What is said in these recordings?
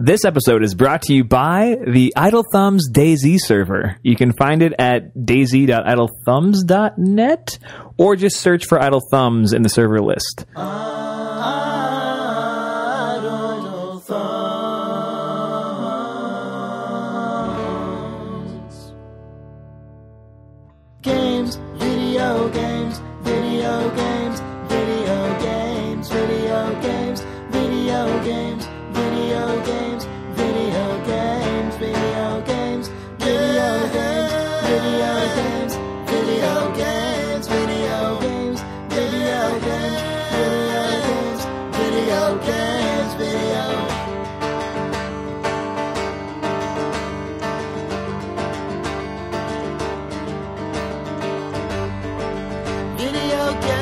This episode is brought to you by the Idle Thumbs DayZ server. You can find it at dayz.idlethumbs.net or just search for Idle Thumbs in the server list. Idle Thumbs. Games, video games, video games, video games, video games, video games, video games, video games, video games, video games, video games, video games, video games, video games, video games, video. Video games.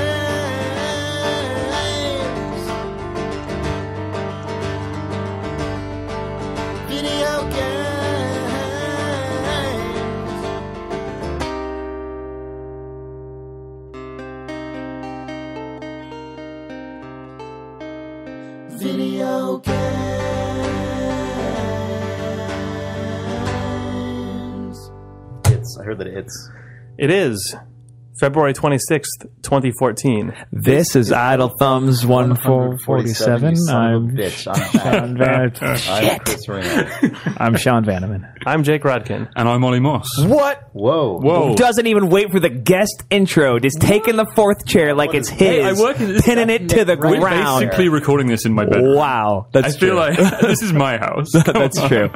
Video games. Video games. I heard that it's. It is February 26th, 2014. This is Idle Thumbs 1447. I'm Bitch. Sean Van- I'm Chris Reno. I'm Sean Vanneman. I'm Jake Rodkin. And I'm Olly Moss. What? Whoa. Whoa. Doesn't even wait for the guest intro. Just taking the fourth chair like it's his, Hey, I work in this- pinning it to the We're ground. Basically recording this in my bedroom. Wow, I that's feel true. like this is my house. That's true.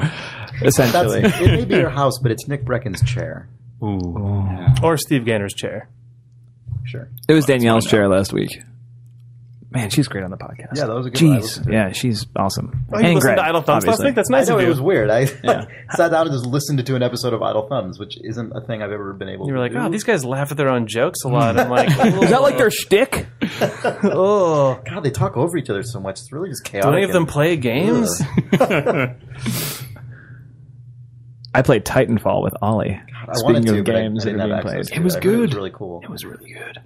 Essentially, It may be your house, but it's Nick Brecken's chair. Ooh. Or Steve Gainer's chair. Sure. it was Danielle's chair last week. Man, she's great on the podcast. Yeah, that was a good one. I Jeez, listened to yeah, she's awesome. Oh, you And listened Greg, to Idle Thumbs last obviously. week? That's I nice know of it you. was weird. I sat down and just listened to an episode of Idle Thumbs, which isn't a thing I've ever been able to You were like, do. oh, these guys laugh at their own jokes a lot. I'm like, Is that like their shtick? oh. God, they talk over each other so much. It's really just chaotic. Do any of them play games? I played Titanfall with Ollie. I Speaking wanted to, of but games I that didn't are have being access played, to it was I heard It was good. really cool. It was really good.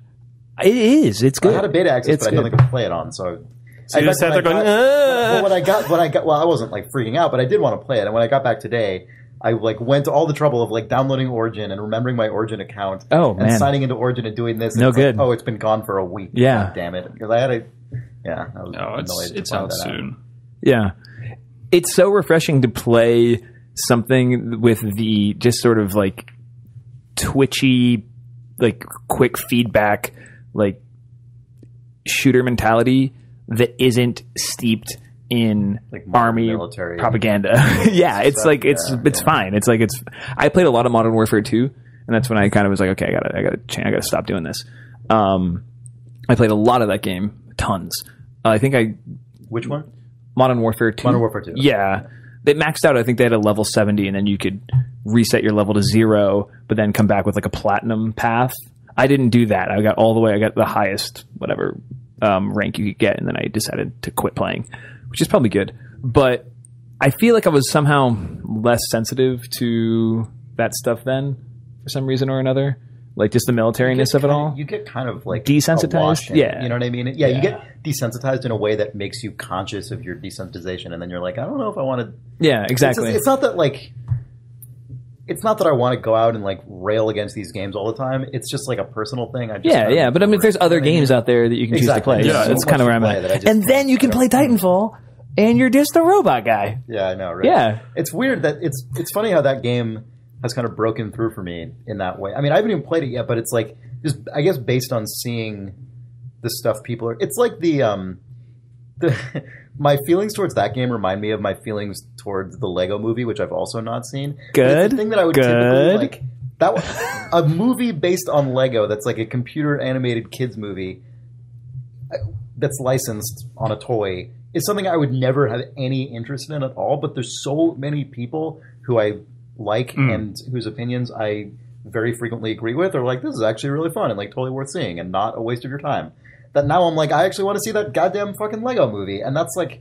It is. It's good. I had a beta access, It's but I don't good. think I could play it on. So So you just sat there going, well, when I got, well, I wasn't like freaking out, but I did want to play it. And when I got back today, I like went to all the trouble of like downloading Origin and remembering my Origin account. Oh, and man. signing into Origin and doing this. And No it's like, good. oh, it's been gone for a week. Yeah. God damn it. Because I had a, I was No, annoyed to it's find out that soon. Yeah. It's so refreshing to play something with the just sort of like twitchy, like quick feedback, like shooter mentality that isn't steeped in Like modern army military propaganda. Yeah, it's like it's fine. It's like it's. I played a lot of Modern Warfare 2, and that's when I kind of was like, okay, I gotta stop doing this. I played a lot of that game, tons. I think Which one? Modern Warfare 2. Modern Warfare 2. Yeah. They maxed out, I think they had a level 70, and then you could reset your level to 0, but then come back with like a platinum path. I didn't do that. I got all the way, I got the highest, whatever rank you could get, and then I decided to quit playing, which is probably good. But I feel like I was somehow less sensitive to that stuff then, for some reason or another. Like just the militariness of it all. You get kind of like Desensitized? awash in it, Yeah. you know what I mean? Yeah, you get desensitized in a way that makes you conscious of your desensitization, and then you're like, I don't know if I want to. Yeah, exactly. It's not that like. It's not that I want to go out and like rail against these games all the time. It's just like a personal thing. I just Yeah. But I mean, there's other games out there that you can choose to Exactly. play. There's Yeah, so that's much kind of to where I'm play that I at. just And then you can play Titanfall, and you're just a robot guy. Yeah, I know, right? Yeah. It's weird that it's funny how that game has kind of broken through for me in that way. I mean, I haven't even played it yet, but it's like just I guess based on seeing the stuff people are. It's like the my feelings towards that game remind me of my feelings towards the Lego Movie, which I've also not seen. Good. It's the thing that I would typically like. That a movie based on Lego that's like a computer animated kids movie that's licensed on a toy is something I would never have any interest in at all. But there's so many people who I like and whose opinions I very frequently agree with are like, this is actually really fun and like totally worth seeing and not a waste of your time. That now I'm like, I actually want to see that goddamn fucking Lego movie. And that's like,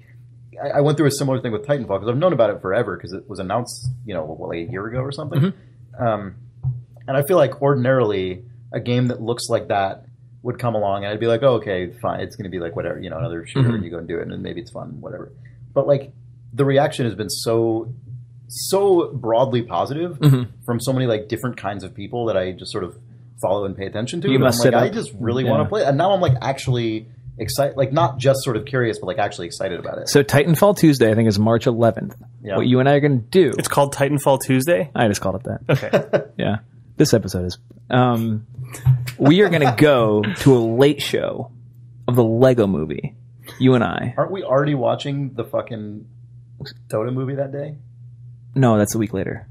I went through a similar thing with Titanfall because I've known about it forever because it was announced, like a year ago or something. And I feel like ordinarily a game that looks like that would come along and I'd be like, oh, okay, fine. It's going to be like whatever, another shooter and you go and do it and maybe it's fun, whatever. But like the reaction has been so broadly positive from so many like different kinds of people that I just sort of follow and pay attention to. You must I'm like, sit I up. just really want to play it. And now I'm like actually excited, like not just sort of curious, but like actually excited about it. So Titanfall Tuesday, I think, is March 11th. Yeah. What you and I are going to do... It's called Titanfall Tuesday? I just called it that. Okay. Yeah. This episode is... we are going to go to a late show of the Lego movie. You and I. Aren't we already watching the fucking Dota movie that day? No, that's a week later.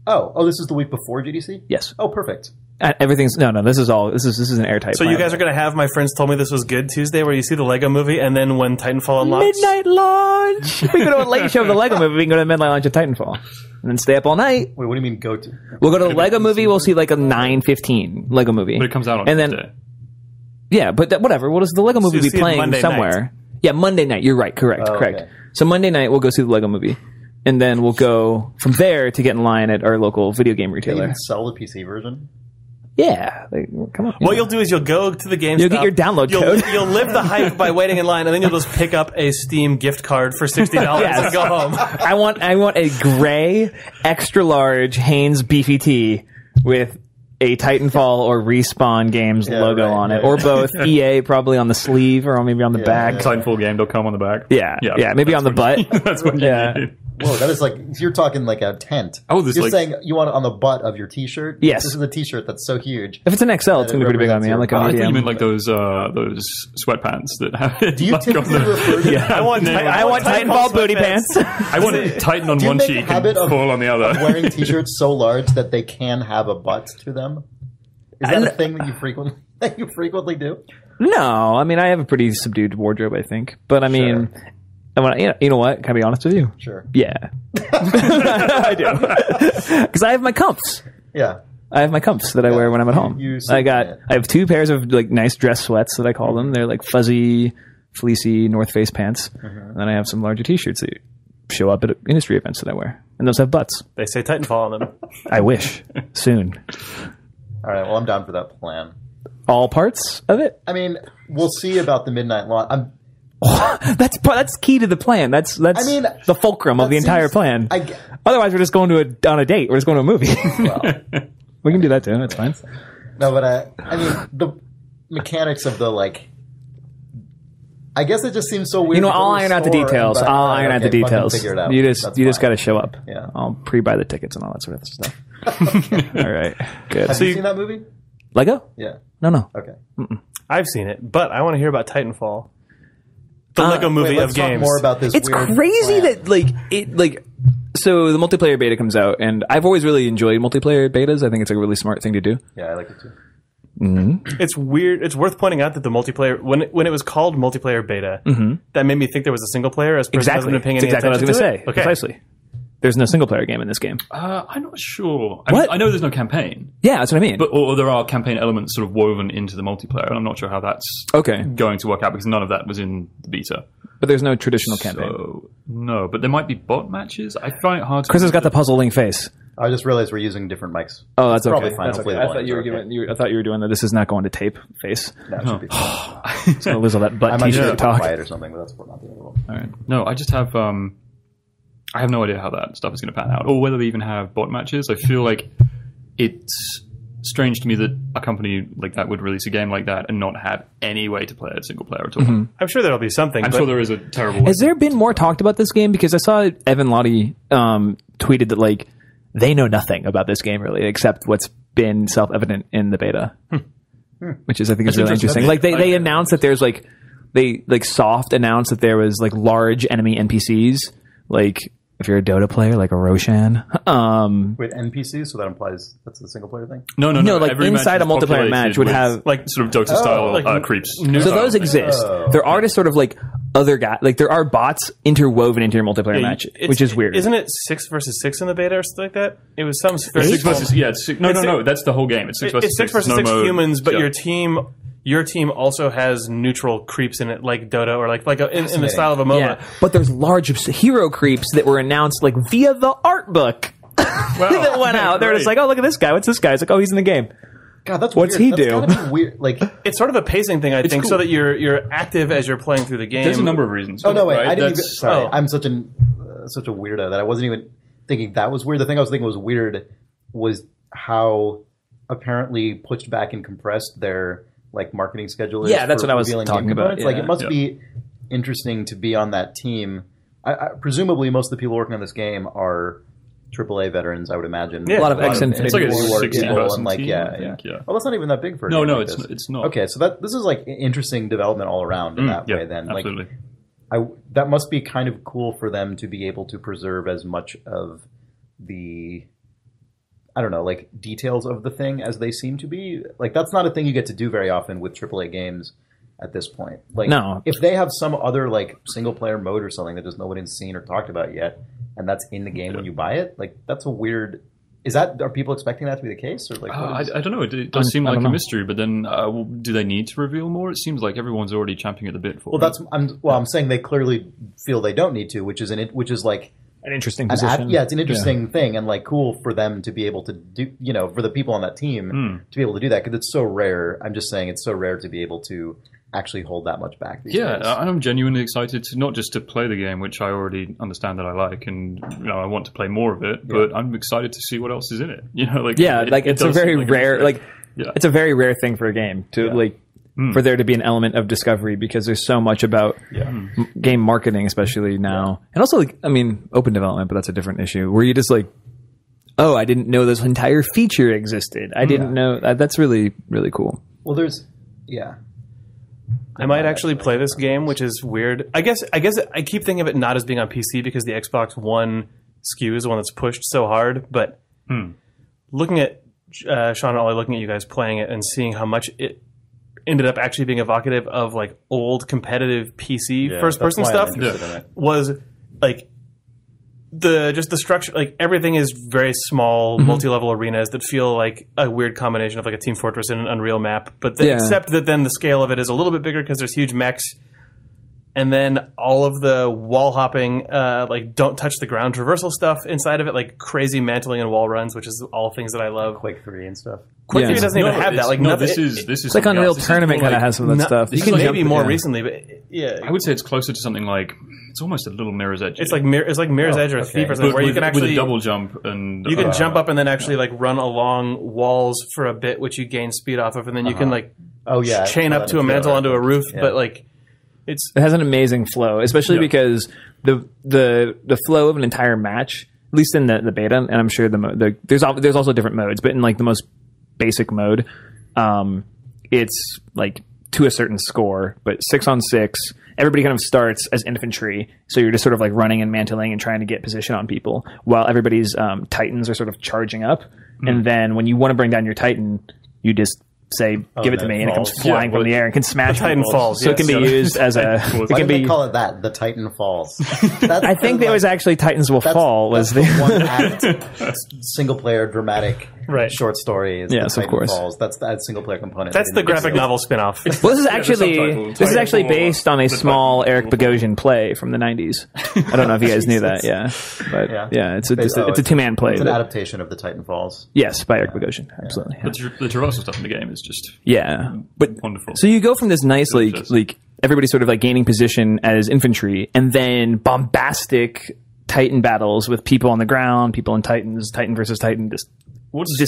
Oh, this is the week before GDC? Yes. Oh, perfect. Everything's... No, this is an airtight So plan. you guys are going to have My Friends Told Me This Was Good Tuesday, where you see the Lego movie, and then when Titanfall unlocks... Midnight launch! We go to a late show of the Lego movie, we can go to the midnight launch of Titanfall. And then stay up all night. Wait, what do you mean go to? We'll go to the Lego movie, we'll see like a 9:15 Lego movie. But it comes out on and then, Tuesday. Yeah, but whatever. Well, the Lego movie you be see it playing Monday somewhere. night. Yeah, Monday night. You're right. Correct. Oh, correct. okay. So Monday night, we'll go see the Lego movie. And then we'll go from there to get in line at our local video game They retailer. even sell the PC version? Yeah. Come on. What you'll do is you'll go to the GameStop. You'll get your download code. You'll live the hype by waiting in line, and then you'll just pick up a Steam gift card for $60 and go home. I want a gray, extra large Hanes beefy tee with a Titanfall or Respawn Games logo right, on it, yeah. or both. EA probably on the sleeve or maybe on the back. Titanfallgame.com on the back. Yeah, maybe on the butt. That's what you need. Whoa, that is like, you're talking like a tent. Oh, this You're like- saying you want it on the butt of your t-shirt? Yes. This is a t-shirt that's so huge. If it's an XL, it's going to be pretty big on me. I'm like a I thought you medium. meant like those sweatpants that have it. Do you like, typically on the- refer to I want Titanfall booty pants. I want it Titan on Do you one make a cheek and habit of fall on the other. wearing t-shirts so large that they can have a butt to them? Is that a thing that you frequently do? No, I mean I have a pretty subdued wardrobe, I think. But I mean, you know what? Can I be honest with you? Sure. Yeah, I do. Because I have my comfs. Yeah. I have my comfs that I wear when I'm at home. you I have 2 pairs of like nice dress sweats that I call them. They're like fuzzy, fleecy North Face pants, and then I have some larger T-shirts that show up at industry events that I wear, and those have butts. They say Titanfall on them. I wish soon. All right. Well, I'm down for that plan. All parts of it. I mean, we'll see about the midnight launch. That's key to the plan. That's I mean, the fulcrum of that the entire seems- plan. Otherwise, we're just going to on a date. We're just going to a movie. We can do that too. That's fine. No, but I mean, the mechanics of the like. I guess it just seems so weird. You know, to go I'll to a iron out the store details. and buy- I'll iron out the okay, fucking details. figure it out. You That's just fine. got to show up. Yeah. I'll pre-buy the tickets and all that sort of stuff. All right. Good. Have you seen that movie? Lego? Yeah. No. Okay. I've seen it, but I want to hear about Titanfall. The Lego movie Wait, let's of talk games. more about this. It's weird crazy plan. that so the multiplayer beta comes out, and I've always really enjoyed multiplayer betas. I think it's a really smart thing to do. Yeah, I like it too. It's weird. It's worth pointing out that the multiplayer, when it was called multiplayer beta, that made me think there was a single player. As person hasn't been paying That's any exactly what I was going to attention say. to it. Okay. Precisely. There's no single player game in this game. I'm not sure. What? I know there's no campaign, Yeah, that's what I mean. but or there are campaign elements sort of woven into the multiplayer, and I'm not sure how that's Okay. going to work out because none of that was in the beta. But there's no traditional campaign. So no, but there might be bot matches. I find it hard to. Chris has got the puzzling face. I just realized we're using different mics. Oh, that's Probably okay. fine. That's Hopefully okay. the I thought you were volumes are giving. I thought you were doing that. This is not going to tape face. No, it should be fine. It's gonna lose all that butt I might t-shirt just talk. quiet or something, but that's not the other one. All right. No, I just have. I have no idea how that stuff is going to pan out, or whether they even have bot matches. I feel like it's strange to me that a company like that would release a game like that and not have any way to play it single player at all. I'm sure there'll be something. I'm but sure there is a terrible way. Has there been more talked about this game? Because I saw Evan Lottie tweeted that like they know nothing about this game really, except what's been self-evident in the beta, which is I think is really interesting. Like they announced that there's like they like soft announced that there was like large enemy NPCs, like if you're a Dota player, like a Roshan. Wait, NPCs? So that implies that's the single player thing? No, like every inside match a is multiplayer populated match would with, have- like sort of Dota style creeps. So those exist. There are just sort of like other guys, like there are bots interwoven into your multiplayer match, which is weird. Isn't it 6 versus 6 in the beta or something like that? It was some Six versus no. That's the whole game. It's 6 versus It's 6 versus No 6 mode. humans, but Yeah. your team also has neutral creeps in it, like Dota or like in the style of a MOBA. Yeah, but there's large hero creeps that were announced like via the art book that went out. They're just like, oh, look at this guy. What's this guy? It's like, oh, he's in the game. God, that's What's weird. he That's do? gotta be weird. Like, It's sort of a pacing thing, I think, cool. so that you're active as you're playing through the game. There's a number of reasons. oh no, wait, right? I didn't even. That's- Sorry, oh. I'm such a weirdo that I wasn't even thinking that was weird. The thing I was thinking was weird was how apparently pushed back and compressed their like marketing schedule is. Yeah, that's for what I was revealing talking game about, components. Like, yeah. it must Yeah. be interesting to be on that team. I presumably, most of the people working on this game are AAA veterans, I would imagine. Yeah. A lot of It's ex-Infinity It's like a Ward 60 people person and like team, yeah, I think, yeah. Well, that's not even that big for a No, game no, like it's this. it's not. Okay, so this is like interesting development all around in that Yeah, way. Then, absolutely. that must be kind of cool for them to be able to preserve as much of the, I don't know, like details of the thing as they seem to be. Like, that's not a thing you get to do very often with AAA games at this point. Like, No. if they have some other like single player mode or something that just nobody's seen or talked about yet, and that's in the game when you buy it, like that's a weird. Are people expecting that to be the case, or like? I what is- don't know. It does seem I like don't a know. mystery, but then do they need to reveal more? It seems like everyone's already champing at the bit for Well, it. I'm saying they clearly feel they don't need to, which is like An interesting an position. it's an interesting thing and like cool for them to be able to do, for the people on that team to be able to do that, because it's so rare. I'm just saying it's so rare to be able to actually hold that much back these Yeah, days. I'm genuinely excited to not just to play the game, which I already understand that I like, and I want to play more of it. But I'm excited to see what else is in it. Yeah, it's a does very seem like rare, mystery. like it's a very rare thing for a game to for there to be an element of discovery, because there's so much about game marketing, especially now, and also open development. But that's a different issue where you just like, oh, I didn't know this entire feature existed. I didn't know that's really really cool. Well, I might actually play this game, which is weird. I guess I keep thinking of it not as being on PC because the Xbox One SKU is the one that's pushed so hard. But looking at Sean and Ollie, looking at you guys playing it and seeing how much it ended up actually being evocative of like old competitive PC first person that's why I'm stuff interested in it. was like the structure, like everything is very small, multi-level arenas that feel like a weird combination of like a Team Fortress and an Unreal map. But except that then the scale of it is a little bit bigger because there's huge mechs, and then all of the wall hopping, like don't touch the ground traversal stuff inside of it, like crazy mantling and wall runs, which is all things that I love. Quake 3 and stuff. Quake Yeah. 3 doesn't even have that. Like no, nothing. this is It's like Unreal Tournament kind of has some of that stuff. this You can is like- maybe jump- more yeah. recently, but yeah, I would say it's closer to something like it's almost a little Mirror's Edge. it's like Mirror's Edge or okay. Thief or something, but where you with, can actually with a double jump and you can jump up and then actually like run along walls for a bit, which you gain speed off of, and then you can like Oh yeah, chain up to a mantle onto a roof. But like it's It has an amazing flow, especially because the flow of an entire match, at least in the beta, and I'm sure there's also different modes, but in like the most basic mode, it's like to a certain score, but 6-on-6, everybody kind of starts as infantry, so you're just sort of like running and mantling and trying to get position on people, while everybody's Titans are sort of charging up, and then when you want to bring down your Titan, you just say, give it to then me, it and it comes falls. flying from the air and can smash Titan people. falls, So it yes. can be used as a... It Why can did they be... call it that? The Titan Falls. I think there was actually Titans Will Fall was the the... one act single player dramatic Right. short story. Is Yes, the of Titan course. Falls. That's that single player component. that's the graphic novel spinoff. Well, this is subtitle, actually Titanfall, based on a the small Titanfall. Eric Bogosian play from the 90s. I don't know if you guys knew that, yeah. But yeah, it's a two-man play. It's an but- adaptation of the Titan Falls. yes, by Eric Bogosian, absolutely. Yeah. the traversal stuff in the game is just Yeah. But wonderful. so you go from this nice Delicious. like everybody sort of like gaining position as infantry, and then bombastic Titan battles with people on the ground, people and Titans, Titan versus Titan, just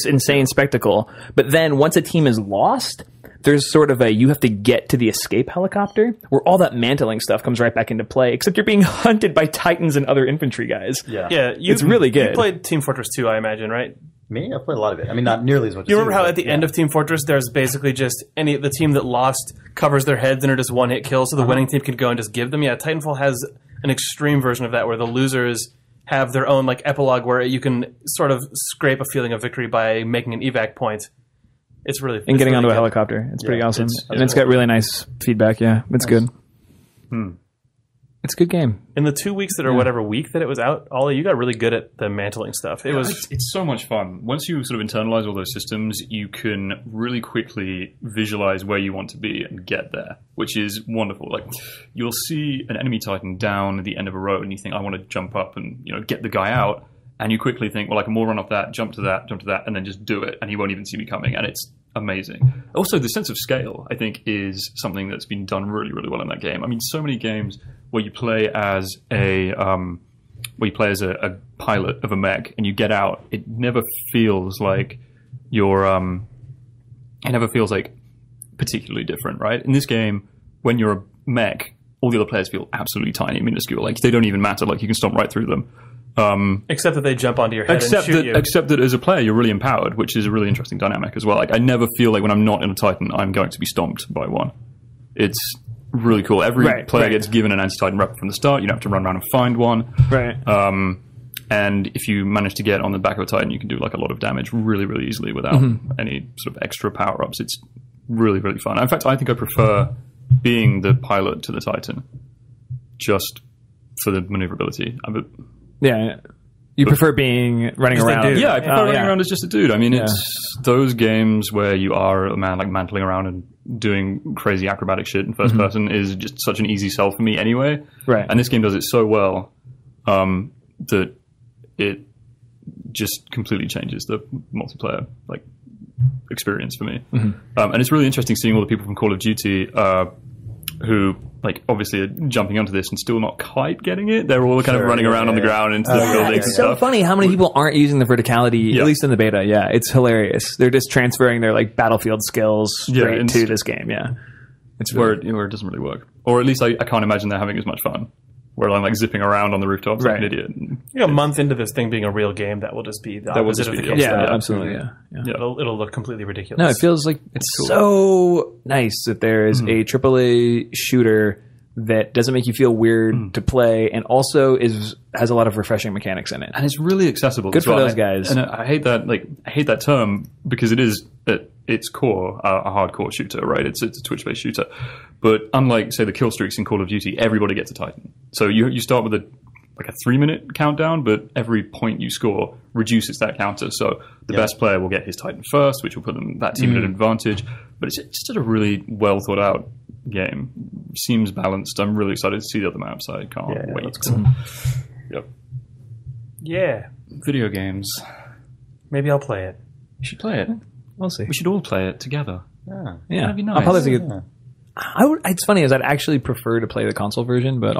insane spectacle. But then once a team is lost, there's sort of you have to get to the escape helicopter, where all that mantling stuff comes right back into play, except you're being hunted by Titans and other infantry guys. Yeah. It's really good. You played Team Fortress 2, I imagine, right? Me? I've played a lot of it. I mean, not nearly as much as You remember how but at the end of Team Fortress, there's basically just the team that lost covers their heads and are just one-hit kills, so the winning team can go and just give them? Yeah, Titanfall has an extreme version of that, where the losers have their own like epilogue where you can sort of scrape a feeling of victory by making an evac point. It's really and getting really onto a good. helicopter. It's pretty awesome. it's And it's got really nice feedback, yeah. It's good. It's a good game. In the 2 weeks that or whatever week that it was out, Ollie, you got really good at the mantling stuff. It was It's so much fun. Once you sort of internalize all those systems, you can really quickly visualize where you want to be and get there, which is wonderful. Like, you'll see an enemy Titan down at the end of a road, and you think, I want to jump up and get the guy out. And you quickly think, well, I can wall run off that, jump to that, and then just do it, and he won't even see me coming. And it's amazing. Also, the sense of scale, I think, is something that's been done really, really well in that game. I mean, so many games where you play as a pilot of a mech and you get out, it never feels like you're it never feels like particularly different, right? In this game, when you're a mech, all the other players feel absolutely tiny, minuscule. Like, they don't even matter. Like, you can stomp right through them. Except that they jump onto your head and shoot you. Except that as a player, you're really empowered, which is a really interesting dynamic as well. Like, I never feel like when I'm not in a Titan, I'm going to be stomped by one. It's really cool. Every player gets given an anti-Titan rep from the start. You don't have to run around and find one. Right. And if you manage to get on the back of a Titan, you can do like a lot of damage really, really easily without any sort of extra power-ups. It's really, really fun. In fact, I think I prefer being the pilot to the Titan just for the maneuverability. Yeah. You prefer running around? Yeah, I prefer running around as just a dude. I mean, it's those games where you are a man like mantling around and doing crazy acrobatic shit in first person is just such an easy sell for me anyway. Right. And this game does it so well that it just completely changes the multiplayer experience for me. And it's really interesting seeing all the people from Call of Duty who obviously are jumping onto this and still not quite getting it. They're all kind of running around on the ground into the buildings and stuff. It's so funny how many people aren't using the verticality, at least in the beta. Yeah, it's hilarious. They're just transferring their Battlefield skills straight to this game. Yeah, it's where it doesn't really work, or at least I can't imagine they're having as much fun. Where I'm zipping around on the rooftops like an idiot. A month into this thing being a real game, that will just be the opposite of the case. Yeah, absolutely. Yeah. It'll look completely ridiculous. No, it feels like it's so nice that there is a AAA shooter that doesn't make you feel weird to play, and also has a lot of refreshing mechanics in it. And it's really accessible. Good for those guys. And I hate that term because it is at its core a hardcore shooter, right? It's a Twitch-based shooter. But unlike, say, the kill streaks in Call of Duty, everybody gets a Titan. So you start with a 3-minute countdown, but every point you score reduces that counter. So the best player will get his Titan first, which will put that team at an advantage. But it's just a really well thought out game. Seems balanced. I'm really excited to see the other maps. I can't wait. That's cool. Yep. Yeah. Video games. Maybe I'll play it. You should play it. We'll see. We should all play it together. Yeah. That'd be nice. I'll probably think it's funny is I'd actually prefer to play the console version, but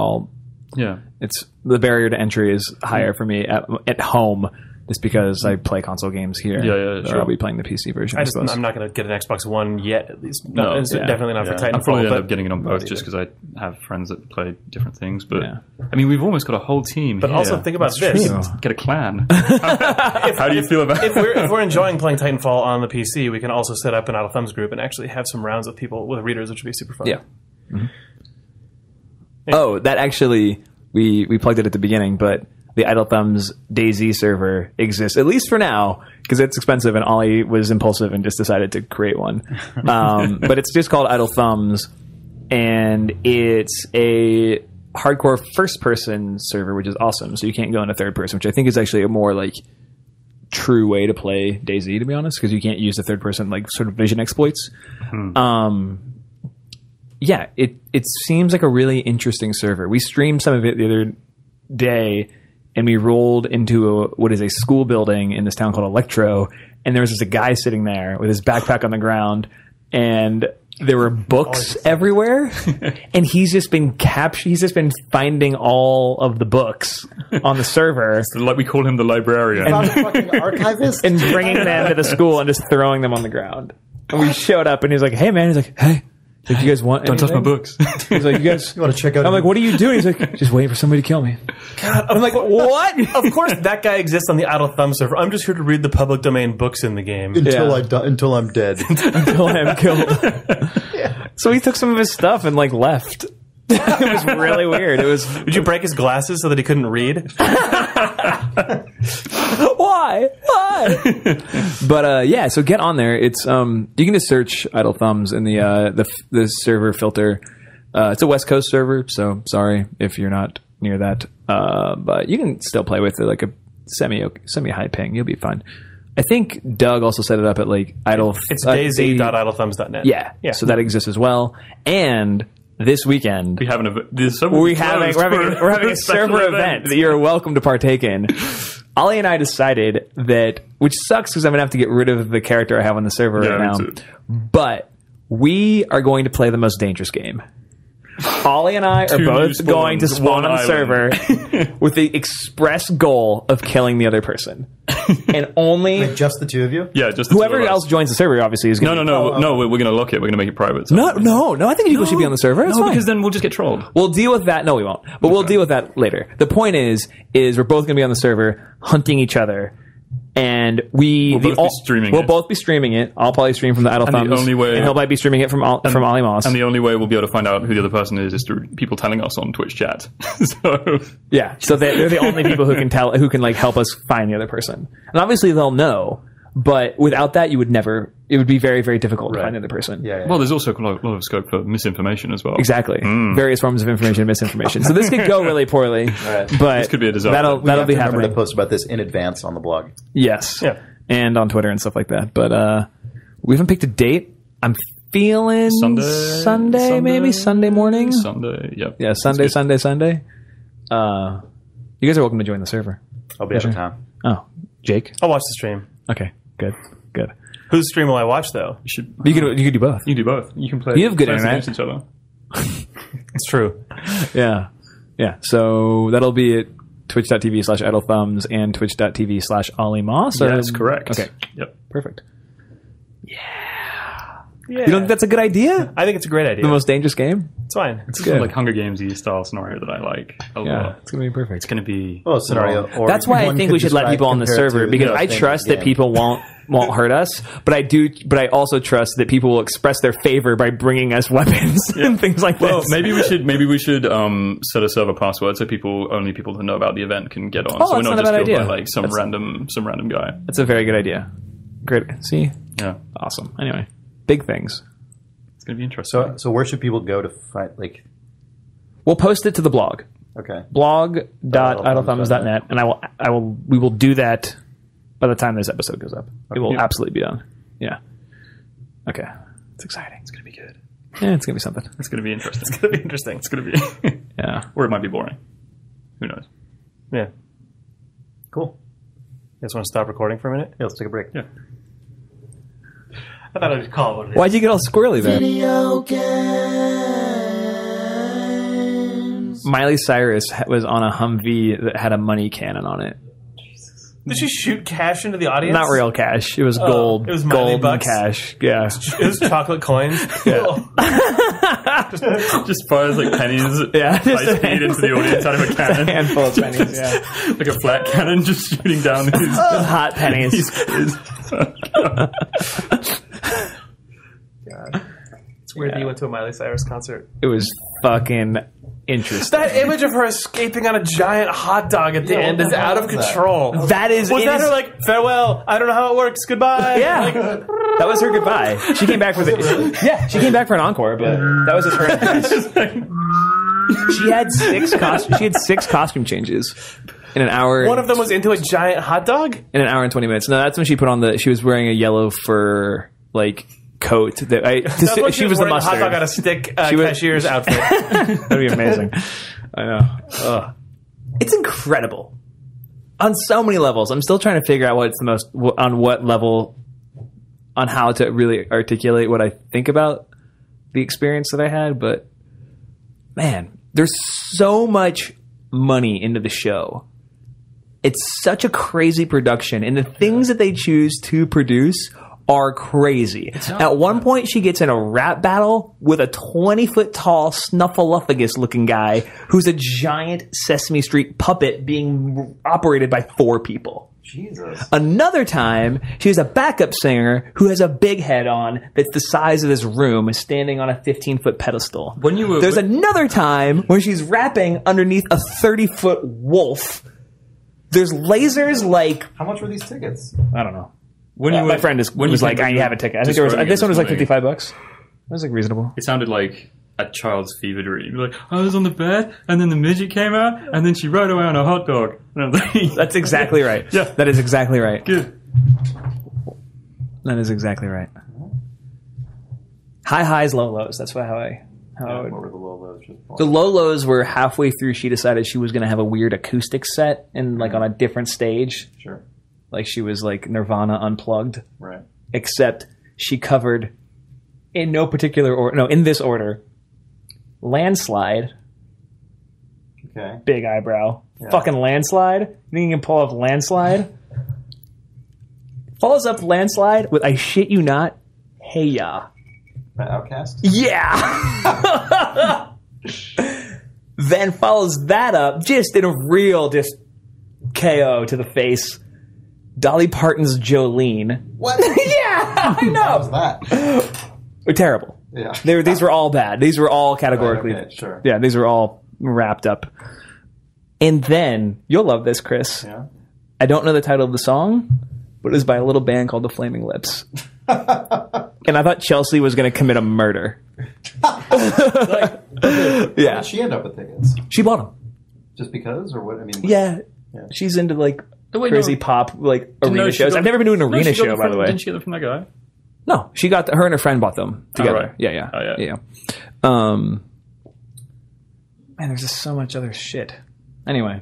it's the barrier to entry is higher for me at home just because I play console games here. Sure. I'll be playing the PC version. I'm not going to get an Xbox One yet, at least. Definitely not for Titanfall. I'll probably end up getting it on both just because I have friends that play different things. But I mean, we've almost got a whole team. But also think about this: get a clan. How do you feel about if we're enjoying playing Titanfall on the PC, we can also set up an Idle Thumbs group and actually have some rounds with people with readers, which would be super fun. Yeah. Oh, that actually we plugged it at the beginning, but the Idle Thumbs DayZ server exists, at least for now, because it's expensive, and Olly was impulsive and just decided to create one. But it's just called Idle Thumbs, and it's a hardcore first-person server, which is awesome. So you can't go into third person, which I think is actually a more true way to play DayZ, to be honest, because you can't use the third person sort of vision exploits. It seems like a really interesting server. We streamed some of it the other day, and we rolled into what is a school building in this town called Electro, and there was just a guy sitting there with his backpack on the ground, and there were books everywhere, and he's just been finding all of the books on the server. So we call him the librarian. Fucking archivist. And bringing them to the school and just throwing them on the ground. And we showed up, and he's like, hey, man. He's like, hey. Like, you guys want Don't touch my books. He's like, you guys want to check out? I'm like, what are you doing? He's like, just waiting for somebody to kill me. God, I'm like, what? Of course, that guy exists on the Idle Thumbs server. I'm just here to read the public domain books in the game until I'm dead. Until I'm killed. So he took some of his stuff and left. It was really weird. Did you break his glasses so that he couldn't read? Why? But so get on there. It's you can just search Idle Thumbs in the server filter. It's a West Coast server, so sorry if you're not near that. But you can still play with it like a semi high ping. You'll be fine. I think Doug also set it up at Idle. It's DayZ.idlethumbs.net. Yeah. So that exists as well. And this weekend, we're having a server event that you're welcome to partake in Ollie and I decided that, which sucks because I'm going to have to get rid of the character I have on the server right now, but we are going to play the most dangerous game. Ollie and I are both going to spawn on the server with the express goal of killing the other person. And only... Like just the two of you? Yeah, just the whoever two of us. else joins the server obviously is going to No, we're going to lock it. We're going to make it private. So. No, I think people should be on the server. That's fine. Because then we'll just get trolled. We'll deal with that. No, we won't. But we'll deal with that later. The point is we're both going to be on the server hunting each other. And we'll both be streaming it. I'll probably stream from the Idle Thumbs. And he'll probably be streaming it from Olly Moss. And the only way we'll be able to find out who the other person is through people telling us on Twitch chat. So they're the only people who can like help us find the other person. And obviously they'll know, but without that, it would be very, very difficult to find the other person. Yeah. Well, there's also a lot of scope for misinformation as well. Exactly. Various forms of information and misinformation. So this could go really poorly, but this could be a disaster. That'll be happening. Remember to post about this in advance on the blog. Yes. Yeah. And on Twitter and stuff like that. But we haven't picked a date. I'm feeling Sunday maybe? Sunday morning? Sunday, yep. Yeah, Sunday. You guys are welcome to join the server. I'll be out of town. Oh, Jake? I'll watch the stream. Okay, good. Whose stream will I watch, though? You could do both. You can do both. You can play. You have good play internet. against each other. It's true. Yeah. So that'll be at twitch.tv/Idle Thumbs and twitch.tv/Olly Moss. Yes, correct. Okay. Yep. Perfect. Yeah. You don't think that's a good idea? I think it's a great idea. The most dangerous game? It's fine. It's good. like Hunger Games-y style scenario that I like a lot. It's going to be perfect. It's going to be... Well, scenario. Or That's why I one think could we should let describe people on the compared server to because the I thing trust in the that game. people won't hurt us, but I also trust that people will express their favor by bringing us weapons and things like Well, this. maybe we should set a server password so only people who know about the event can get on. Oh, so we're that's not not a just bad killed idea. by like some random guy. That's a very good idea. Great. See? Yeah, Awesome. Anyway, big things. it's gonna be interesting. So where should people go to find, like... We'll post it to the blog. Okay. blog.idlethumbs.net, and we will do that by the time this episode goes up. It will absolutely be done. Yeah. Okay. It's exciting. It's gonna be good. Yeah, it's gonna be something. It's gonna be interesting. It's going to be interesting. It's gonna be, Yeah. or it might be boring. Who knows? Yeah. Cool. You guys want to stop recording for a minute? Yeah, let's take a break. Yeah. I thought I'd call it what it is. Why'd you get all squirrely there? Video games. Miley Cyrus was on a Humvee that had a money cannon on it. Did she shoot cash into the audience? Not real cash. It was gold. it was Miley gold bucks? cash. Yeah. It was chocolate coins. Just fires like pennies Yeah. high speed into the audience out of a cannon. Handful of pennies. Yeah. Like a flat cannon just shooting down these Hot pennies. It's weird that you went to a Miley Cyrus concert. It was fucking interesting. That image of her escaping on a giant hot dog at the end is out of control. That is. Was it that is- her like, farewell, I don't know how it works, goodbye? Yeah. Like, That was her goodbye. She came back with it. Yeah, she came back for an encore, but that was just her. She had six costume changes in an hour. one of them was into a giant hot dog? in an hour and 20 minutes. No, that's when she put on she was wearing a yellow fur coat That's when she was the wearing a mustard. hot dog on a stick was- cashier's outfit. That'd be amazing. I know. Ugh. It's incredible on so many levels. I'm still trying to figure out on how to really articulate what I think about the experience that I had. But man, there's so much money into the show. It's such a crazy production, and the things that they choose to produce are crazy. At one point, she gets in a rap battle with a 20-foot tall snuffleupagus-looking guy who's a giant Sesame Street puppet being operated by 4 people. Jesus. Another time, she has a backup singer who has a big head on that's the size of this room, standing on a 15-foot pedestal. There's another time where she's rapping underneath a 30-foot wolf. There's lasers like... How much were these tickets? I don't know. My friend was like, I have a ticket. I think this one was like $55. It was like reasonable. It sounded like a child's fever dream. Like, I was on the bed, and then the midget came out, and then she rode away on a hot dog. And I'm like, That's exactly right. Yeah. That is exactly right. good. That is exactly right. High highs, low lows. That's how What were the low lows? The low lows were halfway through. She decided she was going to have a weird acoustic set and like on a different stage. Sure. Like she was like Nirvana unplugged. Right. Except she covered in no particular order. No, in this order. Landslide. Okay. Big eyebrow. Yeah. Fucking Landslide. You think you can pull off Landslide? Follows up Landslide with I shit you not. Hey ya. By Outkast? Yeah. Then follows that up just in a real just KO to the face. Dolly Parton's Jolene. What? Yeah, I know. How was that? They're terrible. Yeah. These were all bad. These were all categorically. Right, okay, sure. Yeah, these were all wrapped up. And then you'll love this, Chris. Yeah. I don't know the title of the song, but it was by a little band called the Flaming Lips. And I thought Chelsea was going to commit a murder. How Yeah. did she end up with tickets? She bought them. Just because, or what? I mean, Yeah. She's into like wait, crazy no. pop like No, arena she shows. got- I've never been to an No, arena she got show, them by from- the way. Didn't she get them from that guy? No, she got her and her friend bought them together. right. Yeah. Oh, yeah. Man, there's just so much other shit. Anyway,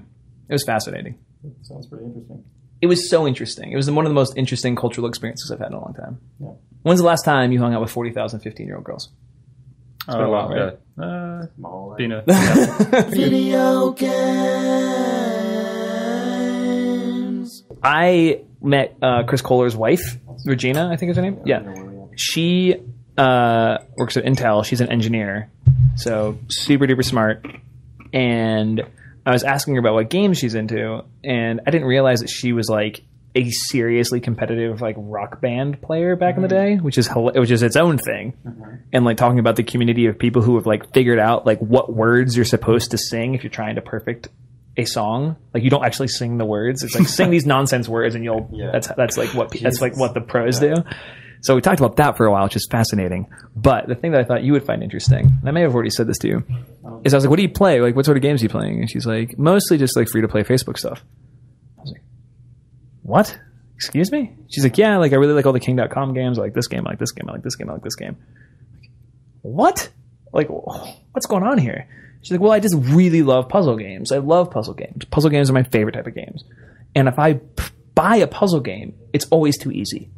it was fascinating. sounds pretty interesting. It was so interesting. It was one of the most interesting cultural experiences I've had in a long time. Yeah. When's the last time you hung out with 40,000 15-year-old girls? It's been a while, right? Dina. Video games. I met Chris Kohler's wife, Regina, I think is her name. Yeah. She works at Intel. She's an engineer. So super duper smart. And I was asking her about what games she's into, and I didn't realize that she was like a seriously competitive like rock band player back in the day, which is its own thing. And like talking about the community of people who have like figured out like what words you're supposed to sing if you're trying to perfect a song. Like you don't actually sing the words. It's like sing these nonsense words and you'll that's like what the pros do. So we talked about that for a while, which is fascinating. But the thing that I thought you would find interesting, and I may have already said this to you, is I was like, what do you play? Like, what sort of games are you playing? And she's like, mostly just like free-to-play Facebook stuff. I was like, what? Excuse me? She's like, yeah, like I really like all the King.com games. I like this game, I like this game, I like this game, I like this game. What? Like, what's going on here? She's like, well, I just really love puzzle games. I love puzzle games. Puzzle games are my favorite type of games. And if I buy a puzzle game, it's always too easy.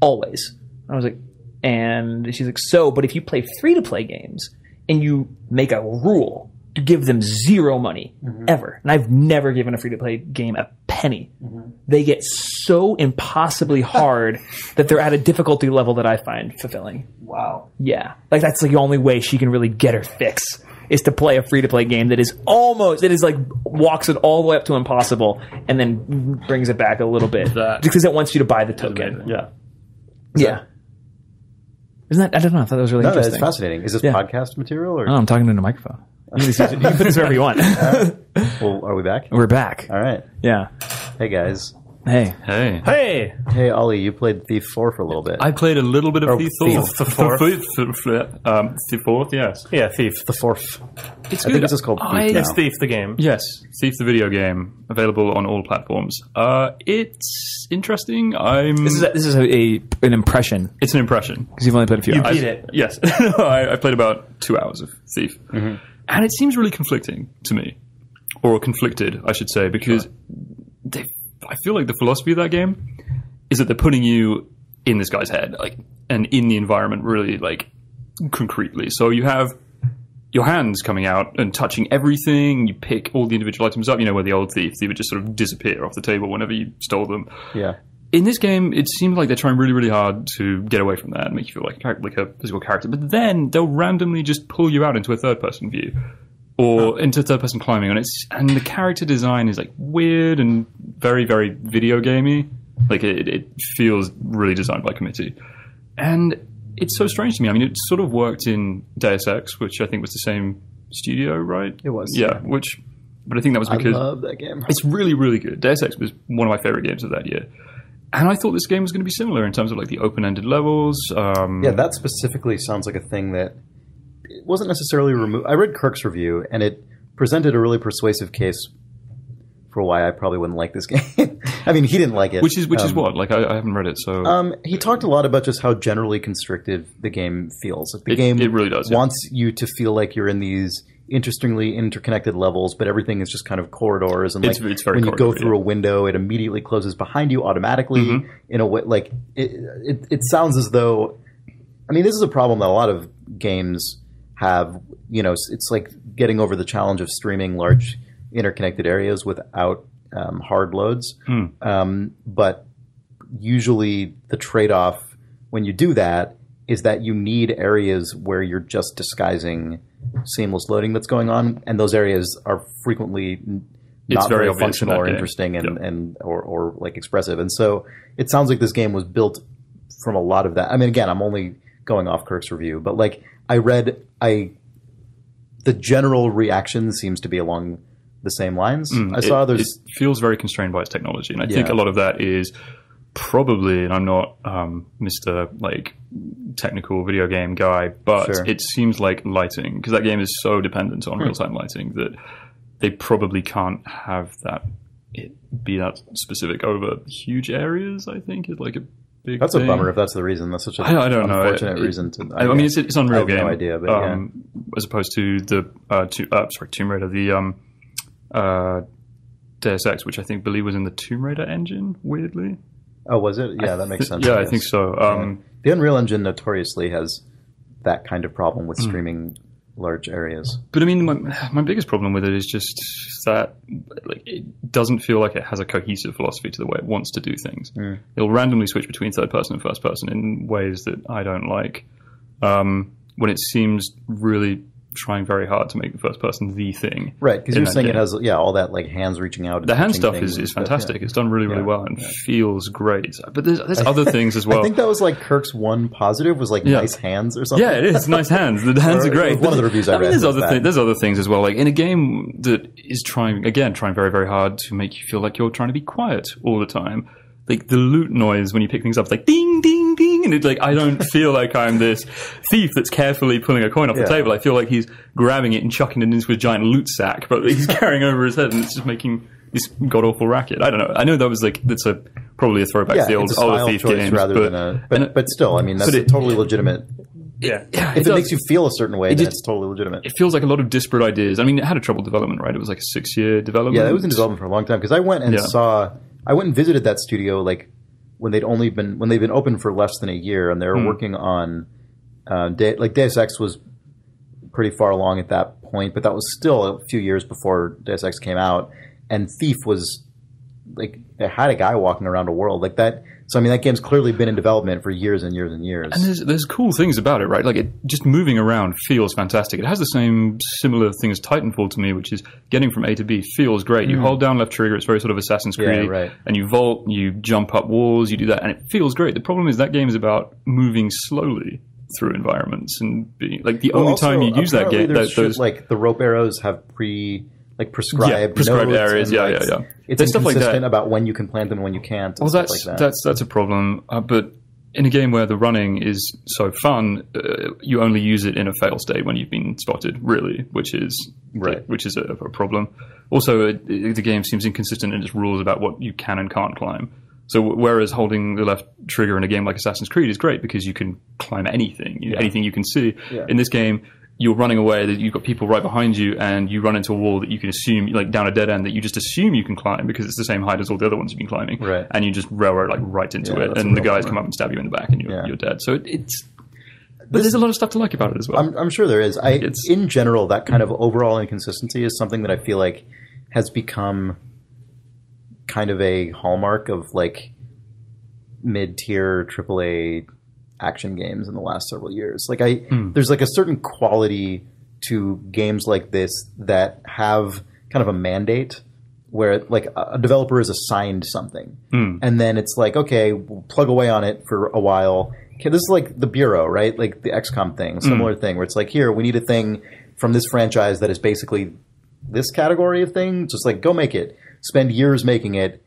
Always. I was like, and she's like, so, but if you play free-to-play games and you make a rule to give them zero money ever, and I've never given a free-to-play game a penny, they get so impossibly hard that they're at a difficulty level that I find fulfilling. Wow. Yeah. Like that's like the only way she can really get her fix is to play a free-to-play game that is like walks it all the way up to impossible and then brings it back a little bit because it wants you to buy the token. Yeah. Yeah. Isn't that? I don't know. I thought that was really No, interesting. that's fascinating. Is this podcast material or? Oh, I'm talking into a microphone. You can put this wherever you want. Well, are we back? We're back. All right. Yeah. Hey guys. Hey. Hey. Hey Ollie, you played Thief 4 for a little bit. I played a little bit of Thief 4. Thief 4, yes. Yeah, Thief. The fourth. It's I think it's just called Thief now. It's Thief the game. Yes, Thief the video game, available on all platforms. It's interesting. This is an impression It's an impression. because you've only played a few hours. beat it. Yes. I played about 2 hours of Thief. And it seems really conflicting to me. Or conflicted, I should say, because I feel like the philosophy of that game is that they're putting you in this guy's head, like, and in the environment really, like, concretely. So you have your hands coming out and touching everything. You pick all the individual items up. You know, where the old Thief, they would just sort of disappear off the table whenever you stole them. Yeah. In this game, it seems like they're trying really, really hard to get away from that and make you feel like a physical character. But then they'll randomly just pull you out into a third-person view. Or into third-person climbing, and the character design is like weird and very, very video gamey. Like it feels really designed by committee, and it's so strange to me. I mean, it sort of worked in Deus Ex, which I think was the same studio, right? It was. Yeah. But I think that was because I love that game. it's really, really good. Deus Ex was one of my favorite games of that year. And I thought this game was going to be similar in terms of like the open-ended levels. Yeah, that specifically sounds like a thing that it wasn't necessarily removed. I read Kirk's review, and it presented a really persuasive case for why I probably wouldn't like this game. I mean, he didn't like it. Which is what? Like, I haven't read it, so... he talked a lot about just how generally constrictive the game feels. Like, the game it really does, wants you to feel like you're in these interestingly interconnected levels, but everything is just kind of corridors. And like, it's very when you go through a window, it immediately closes behind you automatically in a way. Like, it sounds as though... I mean, this is a problem that a lot of games have. You know, it's like getting over the challenge of streaming large interconnected areas without hard loads. But usually the trade-off when you do that is that you need areas where you're just disguising seamless loading that's going on, and those areas are frequently not very functional or interesting and or like expressive. And so it sounds like this game was built from a lot of that. I mean, again, I'm only going off Kirk's review, but like the general reaction seems to be along the same lines. I saw others. It feels very constrained by its technology, and I think a lot of that is probably, and I'm not Mr. like technical video game guy, but it seems like lighting, because that game is so dependent on real-time lighting that they probably can't have that be that specific over huge areas. I think is like a big That's thing. a bummer if that's the reason. That's such a I don't know. unfortunate reason to. I mean, it's Unreal I have game. no idea, but as opposed to the Tomb Raider, the Deus Ex, which I believe was in the Tomb Raider engine. Weirdly, oh, was it? Yeah, that makes sense. Yeah, I think so. The Unreal Engine notoriously has that kind of problem with streaming large areas. But I mean, my biggest problem with it is just that like it doesn't feel like it has a cohesive philosophy to the way it wants to do things. It'll randomly switch between third person and first person in ways that I don't like. When it seems really trying very hard to make the first person the thing. Right, because you're saying it has all that like hands reaching out. And the hand stuff is fantastic. It's done really well and feels great. But there's other things as well. I think that was like Kirk's one positive was like nice hands or something. Yeah, it is nice hands. The hands are great. One of the reviews I read. There's other things as well. Like in a game that is trying very very hard to make you feel like you're trying to be quiet all the time. Like the loot noise when you pick things up, it's like ding, ding, ding, and it's like I don't feel like I'm this thief that's carefully pulling a coin off the table. I feel like he's grabbing it and chucking it into a giant loot sack, but he's carrying over his head, and it's just making this god awful racket. I don't know. I know that was like probably a throwback to the old thief games, but still, I mean that's totally legitimate. Yeah, if it makes you feel a certain way, then it's totally legitimate. It feels like a lot of disparate ideas. I mean, it had a troubled development, right? It was like a 6-year development. Yeah, it was in development for a long time because I went and visited that studio like when they'd been open for less than a year, and they were working on like Deus Ex was pretty far along at that point, but that was still a few years before Deus Ex came out, and Thief was like it had a guy walking around a world like that. So I mean, that game's clearly been in development for years and years and years. And there's cool things about it, right? Like it just moving around feels fantastic. It has the same similar thing as Titanfall to me, which is getting from A to B feels great. You hold down left trigger, it's very sort of Assassin's Creed, and you vault, you jump up walls, you do that, and it feels great. The problem is that game is about moving slowly through environments and being like the only time you use that game. Those like the rope arrows have prescribed areas. It's there's stuff like that about when you can plant them and when you can't. Well, that's a problem. But in a game where the running is so fun, you only use it in a fail state when you've been spotted, really, which is a problem. Also, the game seems inconsistent in its rules about what you can and can't climb. So whereas holding the left trigger in a game like Assassin's Creed is great because you can climb anything, anything you can see. Yeah. In this game, you're running away, that you've got people right behind you, and you run into a wall that you can assume, like down a dead end, that you just assume you can climb because it's the same height as all the other ones you've been climbing. Right. And you just railroad like right into it, and the guys come up and stab you in the back, and you're dead. So but there's a lot of stuff to like about it as well. I'm sure there is. In general, that kind of overall inconsistency is something that I feel like has become kind of a hallmark of like mid-tier AAA action games in the last several years. Like there's like a certain quality to games like this that have kind of a mandate where like a developer is assigned something and then it's like, okay, we'll plug away on it for a while. Okay, this is like the Bureau, right? Like the XCOM thing, similar thing where it's like, here, we need a thing from this franchise that is basically this category of thing. Just like go make it, spend years making it,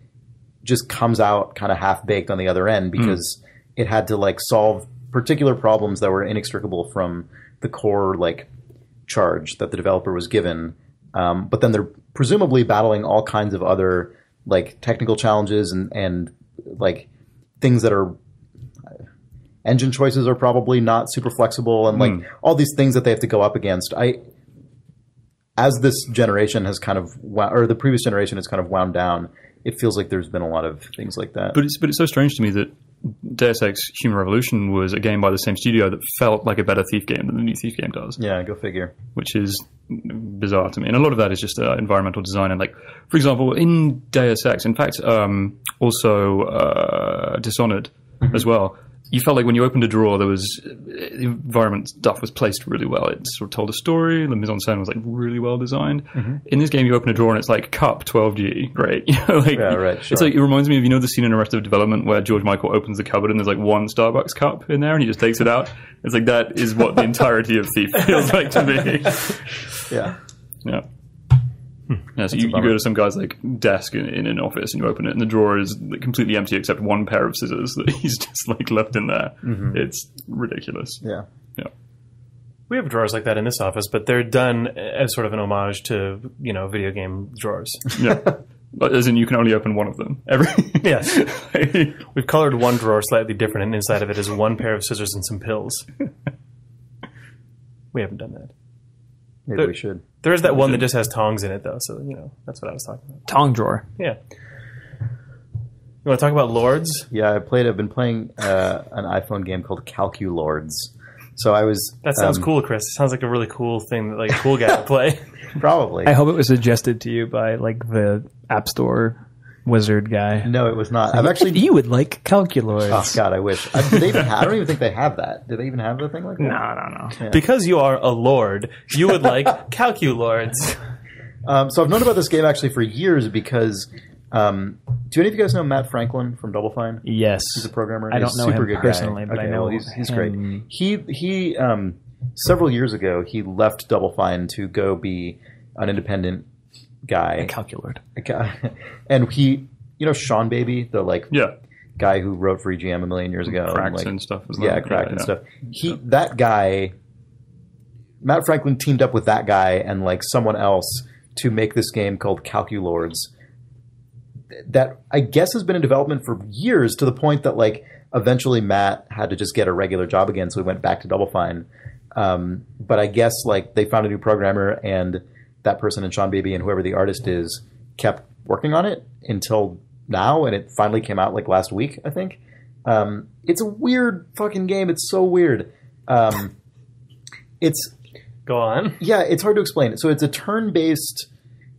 just comes out kind of half-baked on the other end because it had to like solve particular problems that were inextricable from the core like charge that the developer was given, But then they're presumably battling all kinds of other like technical challenges and like things that are engine choices are probably not super flexible and like all these things that they have to go up against. As this generation has kind of or the previous generation has kind of wound down, it feels like there's been a lot of things like that. But it's so strange to me that Deus Ex Human Revolution was a game by the same studio that felt like a better Thief game than the new Thief game does. Yeah, go figure. Which is bizarre to me. And a lot of that is just environmental design. And like, for example, in Deus Ex, in fact, also Dishonored as well, you felt like when you opened a drawer, there was the environment stuff was placed really well. It sort of told a story. The mise en scène was like really well designed. In this game, you open a drawer and it's like cup 12G. Great, like, yeah, right. Sure. It's like it reminds me of the scene in Arrested Development where George Michael opens the cupboard and there's like one Starbucks cup in there and he just takes it out. It's like that is what the entirety of Thief feels like to me. Yeah. Yeah. Yeah, so you go to some guy's like desk in an office and you open it and the drawer is completely empty except one pair of scissors that he's just like left in there. It's ridiculous. Yeah. Yeah. We have drawers like that in this office, but they're done as sort of an homage to, video game drawers. Yeah. But as in you can only open one of them. Yes. We've colored one drawer slightly different and inside of it is one pair of scissors and some pills. We haven't done that. Maybe we should. There is that one that just has tongs in it, though, so, that's what I was talking about. Tong drawer. Yeah. You want to talk about Lords? Yeah, I've been playing an iPhone game called Calculords. So I was... That sounds cool, Chris. It sounds like a really cool thing that like a cool guy would play. Probably. I hope it was suggested to you by like the App Store wizard guy. No, it was not. I've actually... You would like Calculords. Oh, God, I wish. Do they even I don't even think they have that. Do they even have the thing like that? No. Yeah. Because you are a lord, you would like Calculords. So I've known about this game actually for years because... do any of you guys know Matt Franklin from Double Fine? Yes. He's a programmer. I don't He's a know super him good personally, guy. but I know he's great. He several years ago, he left Double Fine to go be an independent guy. A Calculord. And he, Sean Baby, the Yeah. guy who wrote for EGM a million years ago. Cracks and stuff. As well. Cracked and stuff. That guy, Matt Franklin teamed up with that guy and like someone else to make this game called Calculords that I guess has been in development for years to the point that like eventually Matt had to just get a regular job again, so he went back to Double Fine. But I guess like they found a new programmer and that person and Sean Baby and whoever the artist is kept working on it until now, and it finally came out like last week, I think. It's a weird fucking game. It's so weird. It's Go on. Yeah, it's hard to explain. So it's a turn-based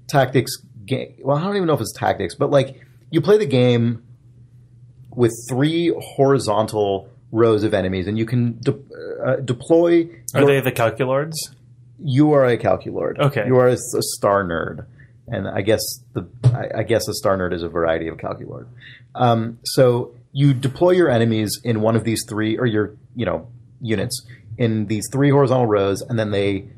tactics game. Well, I don't even know if it's tactics, but like you play the game with 3 horizontal rows of enemies, and you can deploy. Are they the Calculords? You are a Calculord. Okay. You are a star nerd, and I guess a star nerd is a variety of Calculord. So you deploy your enemies in one of these 3, or your units in these 3 horizontal rows, and then they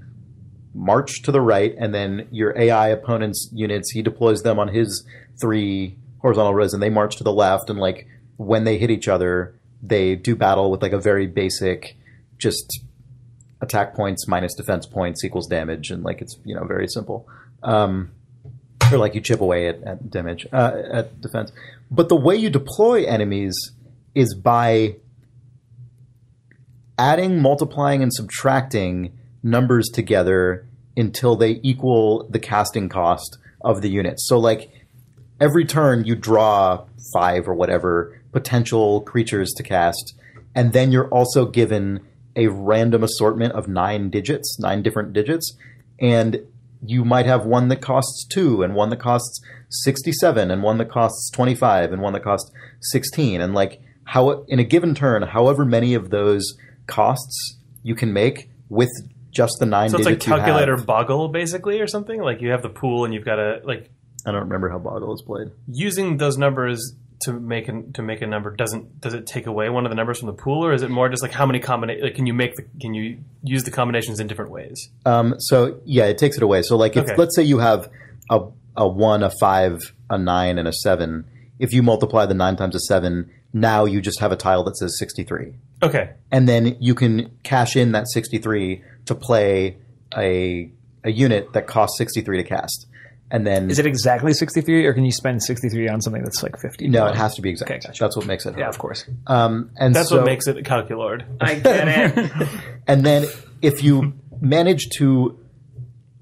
march to the right, and then your AI opponent's units, he deploys them on his 3 horizontal rows, and they march to the left, and like when they hit each other, they do battle with like a very basic just attack points minus defense points equals damage, and like it's very simple. Or like you chip away at damage at defense. But the way you deploy enemies is by adding, multiplying, and subtracting numbers together until they equal the casting cost of the units. So like every turn you draw 5 or whatever potential creatures to cast, and then you're also given a random assortment of 9 different digits, and you might have one that costs 2, and one that costs 67, and one that costs 25, and one that costs 16, and like how in a given turn, however many of those costs you can make with just the 9 digits. So it's like you calculator have. Boggle, basically, or something. Like you have the pool, and you've got to like. I don't remember how Boggle is played. Using those numbers to make a number does it take away one of the numbers from the pool, or is it more just like how many can you use the combinations in different ways? So yeah, it takes it away. So like if let's say you have a 1, a 5, a 9, and a 7. If you multiply the 9 times a 7, now you just have a tile that says 63. Okay. And then you can cash in that 63 to play a a unit that costs 63 to cast. And then Is it exactly 63, or can you spend 63 on something that's like 50? no, it has to be exact. Okay, gotcha. That's what makes it hard. Yeah, of course. And That's what makes it a Calculord. I get it. And then if you manage to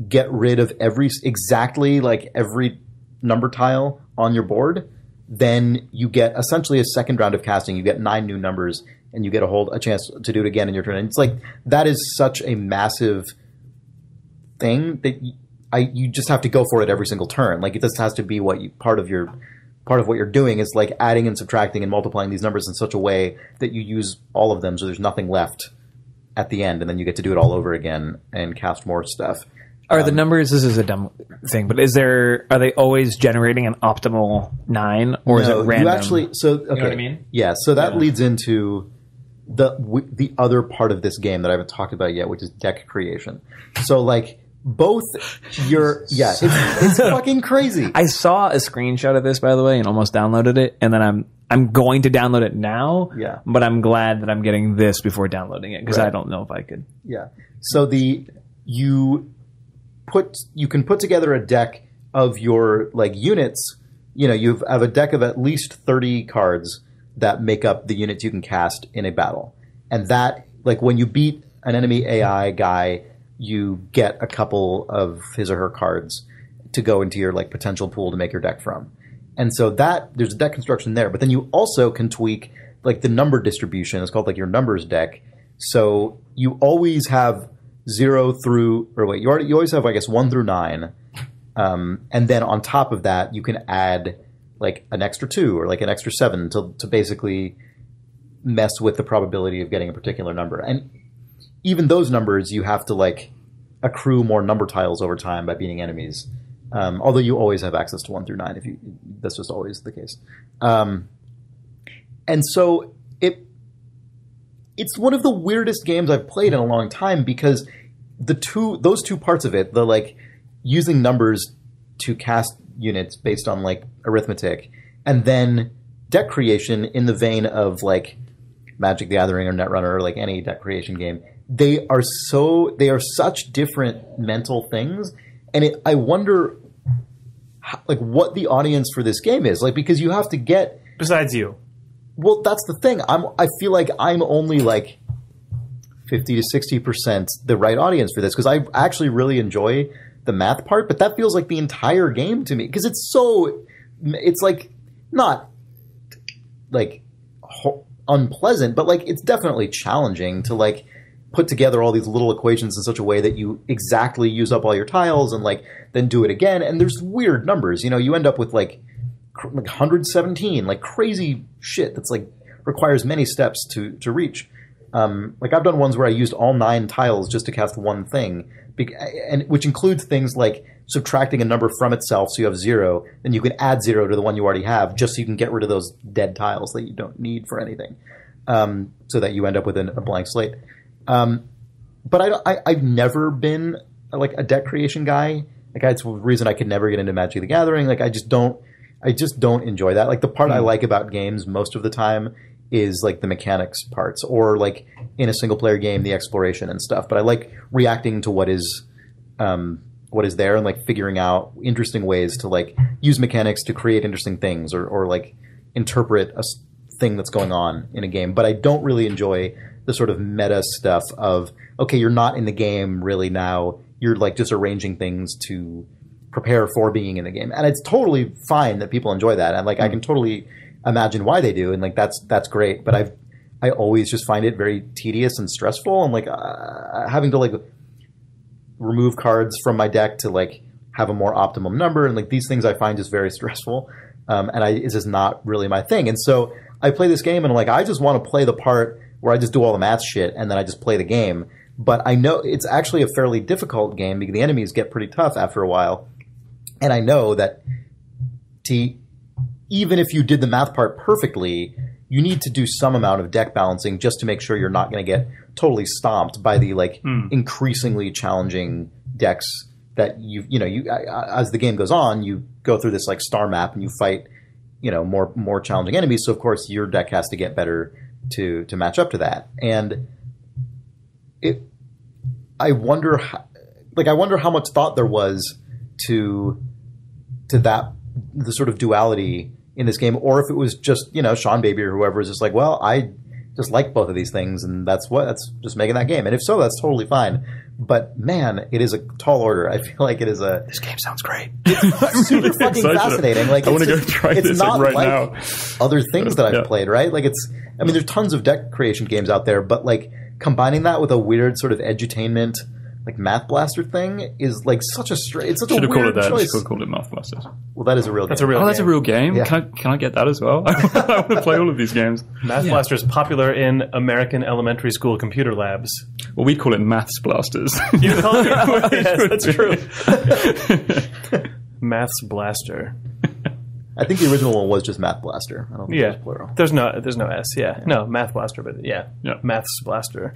get rid of exactly every number tile on your board, then you get essentially a second round of casting. You get 9 new numbers, and you get a chance to do it again in your turn. And it's like that is such a massive thing that you just have to go for it every single turn. Like it just has to be part of what you're doing is like adding and subtracting and multiplying these numbers in such a way that you use all of them, so there's nothing left at the end, and then you get to do it all over again and cast more stuff. Are the numbers? This is a dumb thing, but are they always generating an optimal 9, or is it random? You actually, okay, you know what I mean? Yeah, so that leads into the other part of this game that I haven't talked about yet, which is deck creation. So like both it's fucking crazy. I saw a screenshot of this, by the way, and almost downloaded it, and then I'm going to download it now. Yeah. But I'm glad that I'm getting this before downloading it, because Right. I don't know if I could. Yeah. So you can put together a deck of your like units. You know, you have a deck of at least 30 cards that make up the units you can cast in a battle. And that, like, when you beat an enemy AI guy, you get a couple of his or her cards to go into your like potential pool to make your deck from. And so there's a deck construction there, but then you also can tweak like the number distribution. It's called like your numbers deck. So you always have 0 through, or wait, you always have, I guess, 1 through 9. And then on top of that, you can add like an extra 2 or like an extra 7 to basically mess with the probability of getting a particular number. And even those numbers, you have to like accrue more number tiles over time by beating enemies. Although you always have access to 1 through 9 that's just always the case. And so it's one of the weirdest games I've played in a long time, because those two parts of it, the like using numbers to cast units based on like arithmetic, and then deck creation in the vein of like Magic the Gathering or Netrunner or like any deck creation game, they are such different mental things. And I wonder like what the audience for this game is like, because you have to get, Besides you. well, that's the thing. I feel like I'm only like 50 to 60% the right audience for this, because I actually really enjoy the math part, but that feels like the entire game to me, because it's like not like unpleasant, but like it's definitely challenging to like put together all these little equations in such a way that you exactly use up all your tiles and like then do it again. And there's weird numbers, you know, you end up with like 117, like crazy shit that's like requires many steps to reach. Like I've done ones where I used all 9 tiles just to cast one thing, and which includes things like subtracting a number from itself, so you have 0, then you can add 0 to the one you already have, just so you can get rid of those dead tiles that you don't need for anything, so that you end up with a blank slate. But I've never been like a deck creation guy. Like that's the reason I could never get into Magic the Gathering. Like I just don't enjoy that. Like the part I like about games most of the time is like the mechanics parts, or like in a single player game, the exploration and stuff. But I like reacting to what is there and like figuring out interesting ways to like use mechanics to create interesting things, or like interpret a thing that's going on in a game. But I don't really enjoy the sort of meta stuff of, okay, you're not in the game really now. You're like just arranging things to prepare for being in the game. And it's totally fine that people enjoy that. And like, I can totally imagine why they do. And like, that's great. But I always just find it very tedious and stressful. And like, having to like remove cards from my deck to like have a more optimum number. And like these things I find just very stressful. And it's just not really my thing. And so I play this game and I'm like, I just want to play the part where I just do all the math shit and then I just play the game. But I know it's actually a fairly difficult game because the enemies get pretty tough after a while. And I know that even if you did the math part perfectly, you need to do some amount of deck balancing just to make sure you're not going to get totally stomped by the like increasingly challenging decks that you as the game goes on, you go through this like star map and you fight, more challenging enemies. So of course your deck has to get better to match up to that. And I wonder like I wonder how much thought there was to that, the sort of duality in this game, or if it was just, you know, Sean Baby or whoever is just like, well, I just like both of these things, and that's just making that game. And if so, that's totally fine. But man, it is a tall order. I feel like it is a. This game sounds great. It's super fucking fascinating. Like I want to go try it's this not right like now. other things that I've played, right? Like I mean, there's tons of deck creation games out there, but like combining that with a weird sort of edutainment, like Math Blaster thing is like such a it's such a weird called it that. choice. Should have called it Math Blasters. Well, that is a real. That's game. a real. Oh, that's a real game. Yeah. Can I get that as well? I want to play all of these games. Math Blaster is popular in American elementary school computer labs. Well, we call it Maths Blasters. You call it? Yes, that's true. Maths Blaster. I think the original one was just Math Blaster. I don't think it Yeah, was plural. there's no S. Yeah, no Math Blaster, but yeah, Maths Blaster.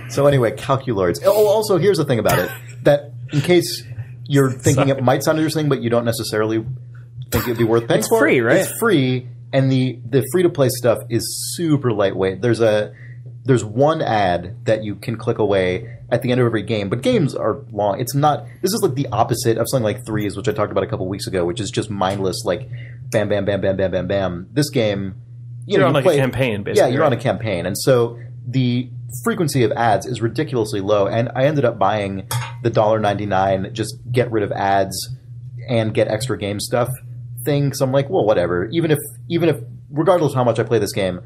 So anyway, Calculords. Oh, also, here's the thing about it. That in case you're thinking it might sound interesting, but you don't necessarily think it'd be worth paying for. It's free, right? It's free, and the free-to-play stuff is super lightweight. There's one ad that you can click away at the end of every game, but games are long. It's not. This is like the opposite of something like Threes, which I talked about a couple weeks ago, which is just mindless, like bam, bam, bam, bam, bam, bam, bam. This game, You're on like a campaign, basically. Yeah, you're on a campaign, and so the frequency of ads is ridiculously low. And I ended up buying the $1.99 just get rid of ads and get extra game stuff thing. So I'm like, well, whatever. Even if regardless of how much I play this game,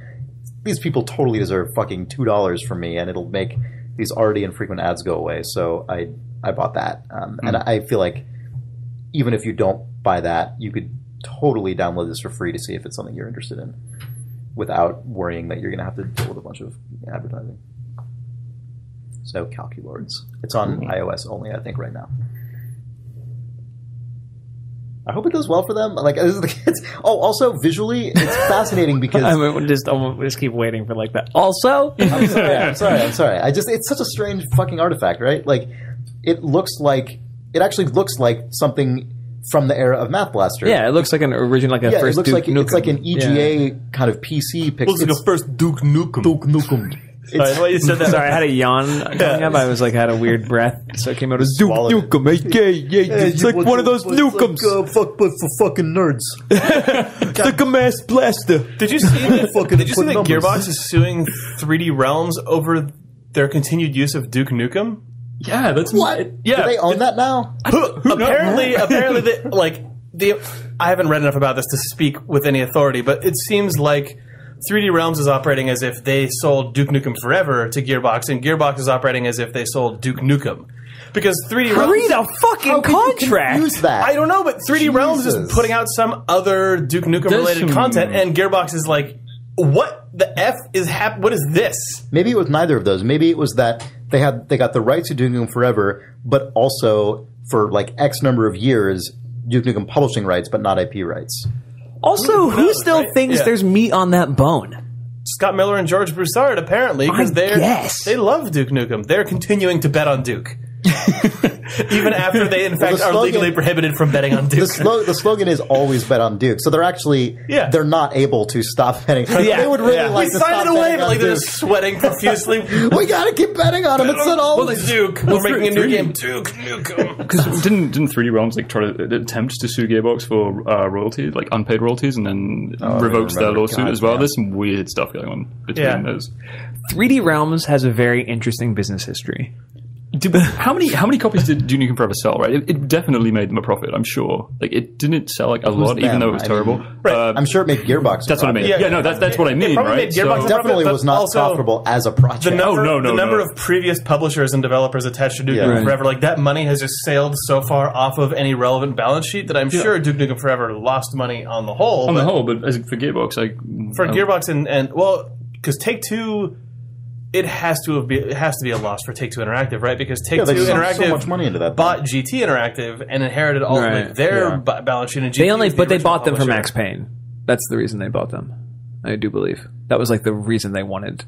these people totally deserve fucking $2 from me, and it'll make these already infrequent ads go away. So I bought that, and I feel like even if you don't buy that, you could totally download this for free to see if it's something you're interested in, without worrying that you're going to have to deal with a bunch of advertising. So Calculords, it's on iOS only, I think, right now. I hope it does well for them. Like, this is the kids. Oh, also visually, it's fascinating because we'll just keep waiting for like that. Also, I'm sorry. It's such a strange fucking artifact, right? Like, it actually looks like something from the era of Math Blaster. yeah, it looks like an original, like a Yeah, first it looks Duke like Nukem. it's like an EGA kind of PC picture. Looks like a first Dook Nookem. Duke Nookem. Sorry, the way you said that. Sorry, I had a yawn coming up. I was like, had a weird breath, so it came out as Duke Swallowed it. Nukem. It's like one of those Nukems. Fuck, but for fucking nerds. It's like a Mass Blaster. Did you see that? Fucking Did you see put that numbers. Gearbox is suing 3D Realms over their continued use of Duke Nukem? Yeah, that's What? Yeah. Do they own that now? apparently, I haven't read enough about this to speak with any authority, but it seems like 3D Realms is operating as if they sold Duke Nukem Forever to Gearbox, and Gearbox is operating as if they sold Duke Nukem. Because 3D Realms... Read a fucking How could you contract. confuse that? I don't know, but 3D Realms is Jesus. putting out some other Duke Nukem-related some- content, and Gearbox is like, what the F is what is this? Maybe it was neither of those. Maybe it was that they got the rights to Duke Nukem Forever, but also for like X number of years, Duke Nukem publishing rights, but not IP rights. Also, who knows, still right? thinks Yeah. there's meat on that bone? Scott Miller and George Broussard, apparently, because guess. they love Duke Nukem. They're continuing to bet on Duke. Even after they, in fact, the are slogan- legally prohibited from betting on Duke. The slogan is always bet on Duke. So they're actually they're not able to stop betting. Yeah. They would really Yeah. like We to signed stop it away, betting but on like they're Duke. just sweating profusely. We gotta keep betting on him. It's not always Duke. We're making a new game. Duke Nukem. because didn't 3D Realms like try to attempt to sue Gearbox for royalties, like unpaid royalties, and then revoked their remember. lawsuit God as well. damn. There's some weird stuff going on between those. 3D Realms has a very interesting business history. How many copies did Duke Nukem Forever sell? Right, it definitely made them a profit. I'm sure. Like it didn't sell like a lot, even them? though it was I terrible. mean, I'm sure it made Gearbox. That's what I mean. Yeah, no, that's what I mean. probably Right? made Gearbox So- Definitely But was not also, profitable as a project. The number, no, the number no. of previous publishers and developers attached to Duke Yeah. Nukem Right. Forever, like that money has just sailed so far off of any relevant balance sheet that I'm sure Duke Nukem Forever lost money on the whole. on but the whole, but as for Gearbox, like for Gearbox and well, because Take-Two, it has to be a loss for Take-Two Interactive, right? Because Take-Two they sunk Interactive so much money into that bought GT Interactive and inherited all Right. of their Yeah. balance sheet. And GT is the But they original bought them from publisher. Max Payne. That's the reason they bought them. I do believe that was like the reason they wanted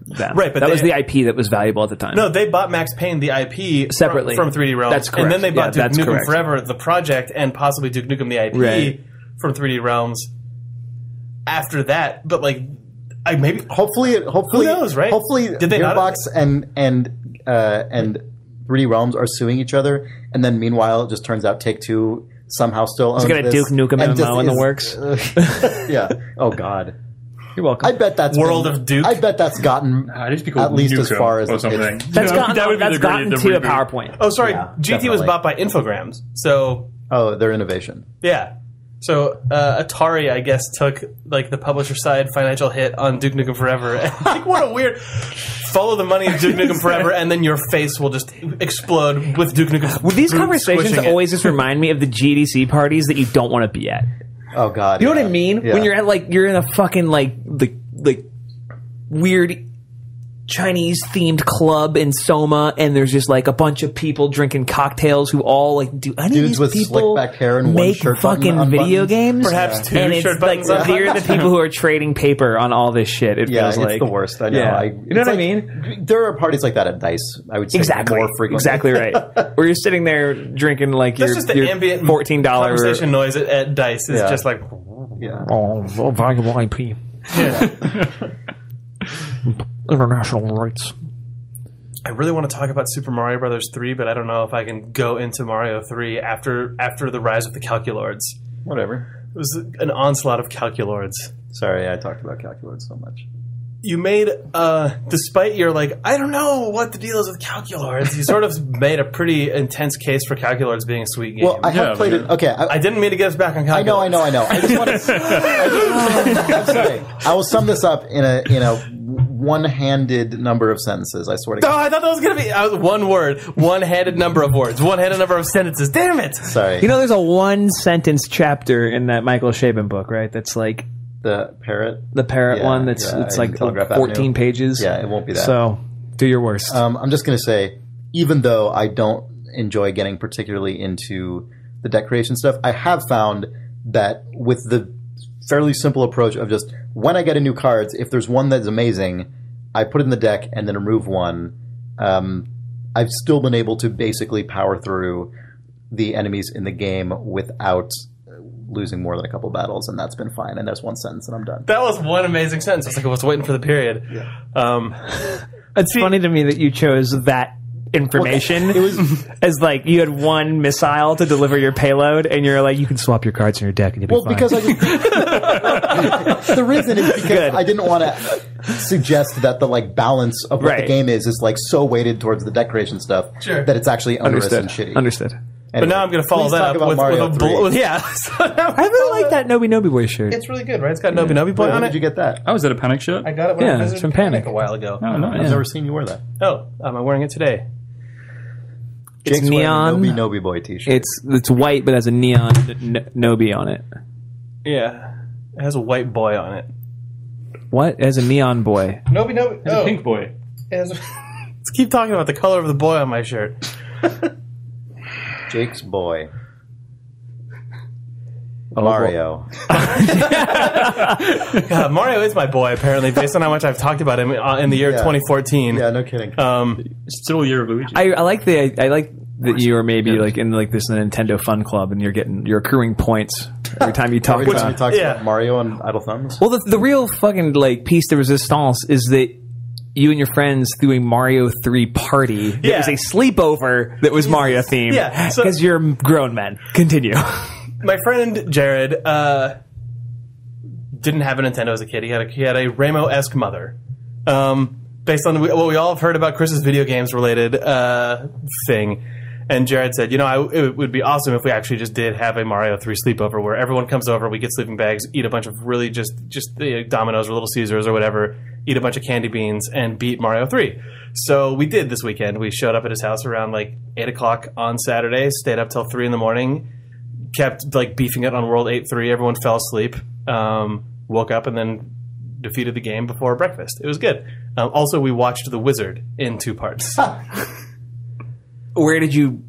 them. Right, but that they- was the IP that was valuable at the time. No, they bought Max Payne, the IP, Separately. from 3D Realms. That's correct. And then they bought Yeah, Duke that's Nukem correct. Forever, the project, and possibly Duke Nukem, the IP, Right. from 3D Realms after that. But, like, maybe... Hopefully, Who knows, right? Hopefully, Did they not- Gearbox and and 3D Realms are suing each other, and then meanwhile it just turns out Take-Two somehow still owns It's got a Duke Nookem MMO in the works. Yeah. Oh God. You're welcome. I bet that's World of Duke. I bet that's gotten at least as far as or something. That's gotten the to a reboot. PowerPoint. Oh, sorry. Yeah, GT was definitely. bought by Infogrames. So, Oh, their innovation. yeah. So, Atari, I guess, took, like, the publisher side financial hit on Duke Nukem Forever. Like, what a weird... Follow the money of Duke Nukem Forever, and then your face will just explode with Duke Nukem. Well, these conversations squishing it. always just remind me of the GDC parties that you don't want to be at. Oh God. You know what I mean? Yeah. When you're at you're in a fucking like weird Chinese themed club in Soma, and there's just like a bunch of people drinking cocktails who all like do any Dudes of with these people slick back hair and one make shirt button fucking video unbuttoned? games? Perhaps two and it's shirt like buttons unbuttoned. you're the people who are trading paper on all this shit. It Yeah, feels it's like the worst. I know. Yeah. You You know what I mean? There are parties like that at DICE. I would say Exactly. more frequently. Exactly right. Where you're sitting there drinking like That's just the your ambient $14 conversation noise at DICE. Is Yeah. just like... Yeah. Oh, valuable IP. International rights. I really want to talk about Super Mario Brothers 3, but I don't know if I can go into Mario 3 after the rise of the Calculords. Whatever. It was an onslaught of Calculords. Sorry, I talked about Calculords so much. You made, despite your, like, I don't know what the deal is with Calculords, you sort of made a pretty intense case for Calculords being a sweet game. Well, I have played it. Okay, I didn't mean to get us back on Calculords. I know. I just want to. I'm sorry. I will sum this up in a one-handed number of sentences. I swear to Oh, God. I thought that was going to be one word, one-handed number of words, one-handed number of sentences. Damn it! Sorry. You know, there's a one-sentence chapter in that Michael Chabon book, right? That's like the parrot. the parrot Yeah, one. It's yeah, it's in like Telegraph 14 Avenue. pages. Yeah, it won't be that. So do your worst. I'm just going to say, even though I don't enjoy getting particularly into the deck creation stuff, I have found that with the fairly simple approach of just when I get a new cards, if there's one that's amazing, I put it in the deck and then remove one. I've still been able to basically power through the enemies in the game without losing more than a couple battles, and that's been fine. And there's one sentence, and I'm done. That was one amazing sentence. It's like I was waiting for the period. It's funny to me that you chose that information. It was as like you had one missile to deliver your payload, and you're like, you can swap your cards in your deck, and you'll be Well, fine. because I just, the reason is because Good. I didn't want to suggest that the like balance of what Right. the game is like so weighted towards the decoration stuff Sure. that it's actually onerous understood. and shitty. Understood. But now I'm going to follow please that talk up about with Mario a 3. yeah. So now I really like that Noby Boy shirt. It's really good, right? It's got Noby Noby Boy Where on did it. you get that? Oh, is that a Panic shirt? I got it when Yeah, I visited it's from Panic. a while ago. Oh, nice. I've never seen you wear that. Oh, I'm wearing it today. It's Jake's neon. wearing a Noby Boy t-shirt. It's white, but has a neon Noby on it. Yeah. It has a white boy on it. What? It has a neon boy. Noby Noby. It's a pink boy. It has let's keep talking about the color of the boy on my shirt. Jake's boy. Oh, Mario. God, Mario is my boy, apparently, based on how much I've talked about him in the year Yeah. 2014. Yeah, no kidding. It's still a year of Luigi. I like that you are maybe like in like this Nintendo Fun Club, and you're accruing points every time you talk Every time about. he talks yeah. about Mario and Idle Thumbs. Well, the real fucking like piece de resistance is that you and your friends threw a Mario 3 party. It Yeah. was a sleepover that was Mario themed. Yeah, so- because you're grown men. Continue. My friend Jared didn't have a Nintendo as a kid. He had a Ramo-esque mother. Based on what we all have heard about Chris's video games related thing. And Jared said, it would be awesome if we actually just did have a Mario 3 sleepover where everyone comes over, we get sleeping bags, eat a bunch of really just Domino's or Little Caesars or whatever, eat a bunch of candy beans, and beat Mario 3. So we did this weekend. We showed up at his house around like 8 o'clock on Saturday, stayed up till 3 in the morning, kept like beefing it on World 8-3. Everyone fell asleep, woke up, and then defeated the game before breakfast. It was good. Also, we watched The Wizard in 2 parts. Where did you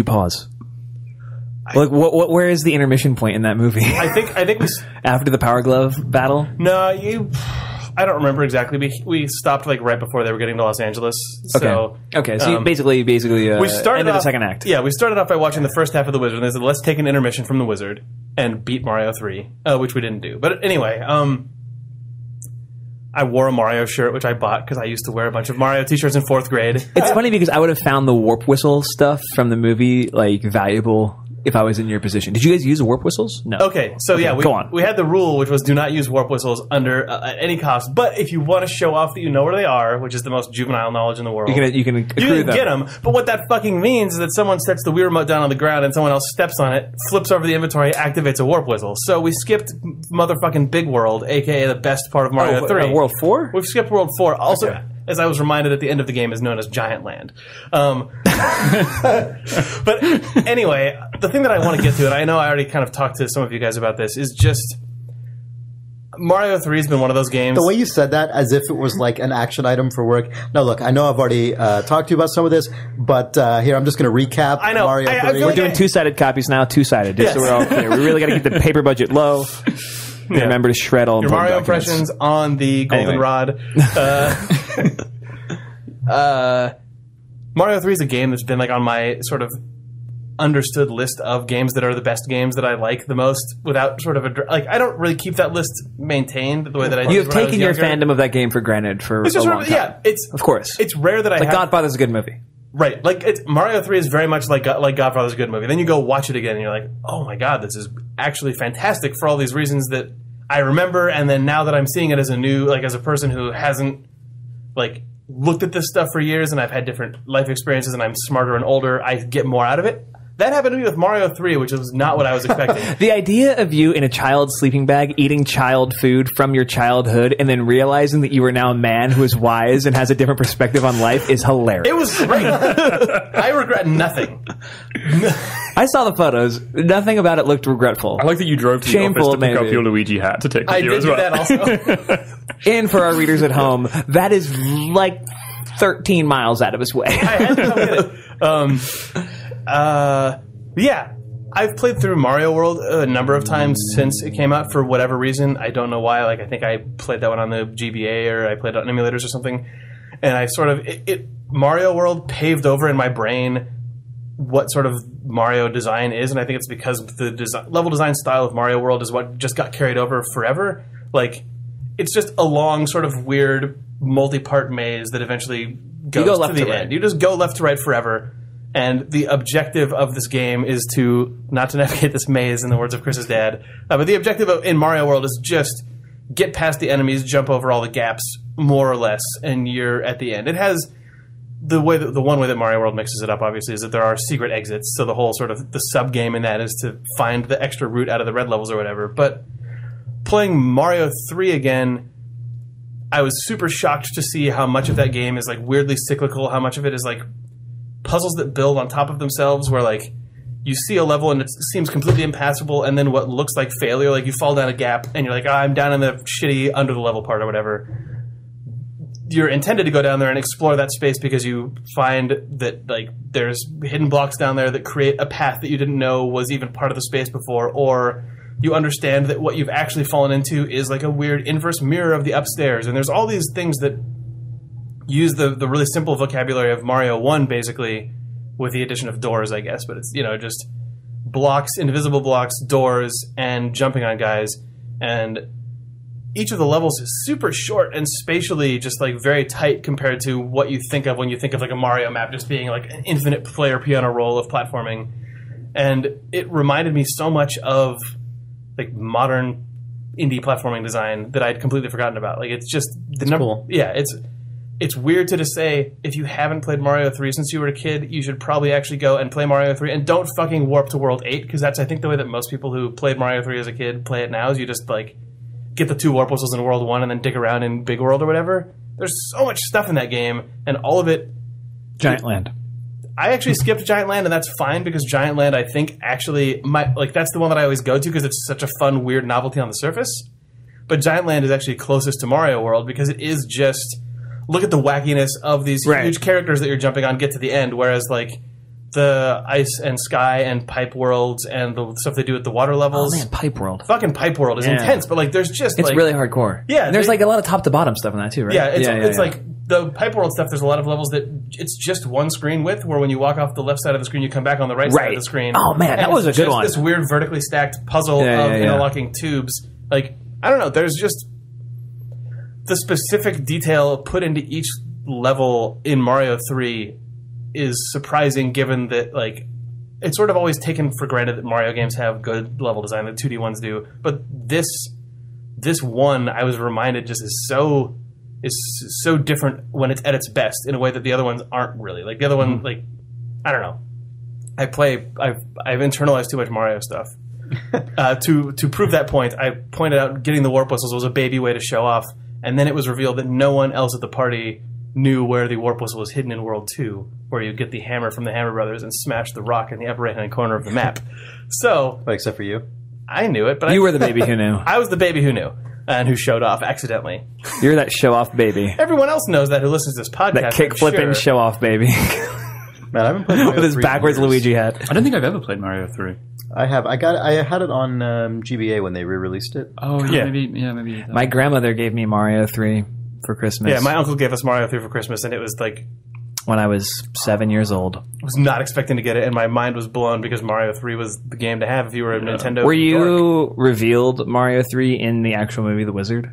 pause? Like, where is the intermission point in that movie? I think we. After the Power Glove battle. No, I don't remember exactly. We stopped like right before they were getting to Los Angeles. So, Okay. So you basically we started ended the off, second act. Yeah, we started off by watching the first half of The Wizard. And they said, let's take an intermission from The Wizard and beat Mario 3, which we didn't do. But anyway, I wore a Mario shirt, which I bought because I used to wear a bunch of Mario t-shirts in 4th grade. It's funny because I would have found the warp whistle stuff from the movie like valuable if I was in your position. Did you guys use warp whistles? No. Okay, so yeah, go on. we had the rule, which was do not use warp whistles under at any cost. But if you want to show off that you know where they are, which is the most juvenile knowledge in the world, you can accrue them. Get them. But what that fucking means is that someone sets the Wii remote down on the ground and someone else steps on it, flips over the inventory, activates a warp whistle. So we skipped motherfucking Big World, aka the best part of Mario 3. World 4? We've skipped World 4. Also, as I was reminded at the end of the game, is known as Giant Land. But anyway, the thing that I want to get to, and I know I already kind of talked to some of you guys about this, is just Mario 3 has been one of those games. The way you said that, as if it was like an action item for work. Now, look, I know I've already talked to you about some of this, but here I'm just going to recap. I know. Mario 3. We're doing two-sided copies now, two-sided. Just so we're all clear. We really got to keep the paper budget low. Yeah. Remember to shred all your Mario impressions on the golden rod. Mario 3 is a game that's been like on my sort of understood list of games that are the best games that I like the most without sort of I don't really keep that list maintained the way that I did. You have taken your fandom of that game for granted for a long time. Yeah, of course. It's rare that I like Godfather's a good movie. Right. Like Mario 3 is very much like Godfather's a good movie. Then you go watch it again and you're like, "Oh my god, this is actually fantastic for all these reasons that I remember." And then now that I'm seeing it as as a person who hasn't looked at this stuff for years and I've had different life experiences and I'm smarter and older, I get more out of it. That happened to me with Mario 3, which was not what I was expecting. The idea of you in a child's sleeping bag eating child food from your childhood and then realizing that you are now a man who is wise and has a different perspective on life is hilarious. It was great. I regret nothing. I saw the photos. Nothing about it looked regretful. I like that you drove to the office to pick up your Luigi hat to take with you as well. I did that also. And for our readers at home, that is like 13 miles out of his way. I had to come get it. Yeah, I've played through Mario World a number of times since it came out for whatever reason. I don't know why. I think I played that one on the GBA or I played it on emulators or something. And I sort of Mario World paved over in my brain what sort of Mario design is, and I think it's because the level design style of Mario World is what just got carried over forever. It's just a long sort of weird multi-part maze that eventually goes to the end. You just go left to right forever. And the objective of this game is not to navigate this maze, in the words of Chris's dad, but the objective in Mario World is just get past the enemies, jump over all the gaps, more or less, and you're at the end. It has the one way that Mario World mixes it up, obviously, is that there are secret exits, so the whole sort of the sub-game in that is to find the extra route out of the red levels or whatever. But playing Mario 3 again, I was super shocked to see how much of that game is weirdly cyclical, how much of it is puzzles that build on top of themselves, where you see a level and it seems completely impassable, and then what looks like failure, you fall down a gap and you're I'm down in the shitty under the level part or whatever. You're intended to go down there and explore that space because you find that there's hidden blocks down there that create a path that you didn't know was even part of the space before, or you understand that what you've actually fallen into is a weird inverse mirror of the upstairs, and there's all these things that use the really simple vocabulary of Mario 1, basically, with the addition of doors, I guess. But it's, just blocks, invisible blocks, doors, and jumping on guys. And each of the levels is super short and spatially just, very tight compared to what you think of when you think of, a Mario map just being, an infinite player piano roll of platforming. And it reminded me so much of, modern indie platforming design that I'd completely forgotten about. It's just... cool. Yeah, it's weird to just say, if you haven't played Mario 3 since you were a kid, you should probably actually go and play Mario 3, and don't fucking warp to World 8, because that's, I think, the way that most people who played Mario 3 as a kid play it now, is you just, get the 2 warp whistles in World 1 and then dig around in Big World or whatever. There's so much stuff in that game, and all of it... Giant Land. I actually skipped Giant Land, and that's fine, because Giant Land, I think, actually... that's the one that I always go to, because it's such a fun, weird novelty on the surface. But Giant Land is actually closest to Mario World, because it is just... Look at the wackiness of these huge characters that you're jumping on, get to the end, whereas, the ice and sky and pipe worlds and the stuff they do at the water levels. Oh, man, Pipe World. Fucking Pipe World is intense, but, there's just, It's really hardcore. Yeah. And there's, a lot of top-to-bottom stuff in that, too, right? Yeah, it's the Pipe World stuff, there's a lot of levels that it's just one screen width, where when you walk off the left side of the screen, you come back on the right side of the screen. Oh, man, that was a good one. This weird vertically stacked puzzle of interlocking tubes. I don't know, there's just... the specific detail put into each level in Mario 3 is surprising, given that like it's sort of always taken for granted that Mario games have good level design, that 2D ones do. But this one, I was reminded, just is so different when it's at its best in a way that the other ones aren't really. Like the other one, like I don't know. I've internalized too much Mario stuff. To prove that point, I pointed out getting the warp whistles was a baby way to show off, and then it was revealed that no one else at the party knew where the warp whistle was hidden in World 2, where you get the hammer from the Hammer Brothers and smash the rock in the upper right-hand corner of the map. So, except for you, I knew it, but you were the baby who knew. I was the baby who knew and who showed off accidentally. You're that show-off baby. Everyone else knows that who listens to this podcast. That kick-flipping show-off baby. Man, I haven't played Mario with his 3 backwards years. Luigi hat. I don't think I've ever played Mario 3. I have. I had it on GBA when they re-released it. Oh, Yeah. maybe. My grandmother gave me Mario 3 for Christmas. Yeah, my uncle gave us Mario 3 for Christmas, and it was like, when I was 7 years old. I was not expecting to get it, and my mind was blown because Mario 3 was the game to have if you were a Nintendo Were you dork. revealed Mario 3 in the actual movie The Wizard?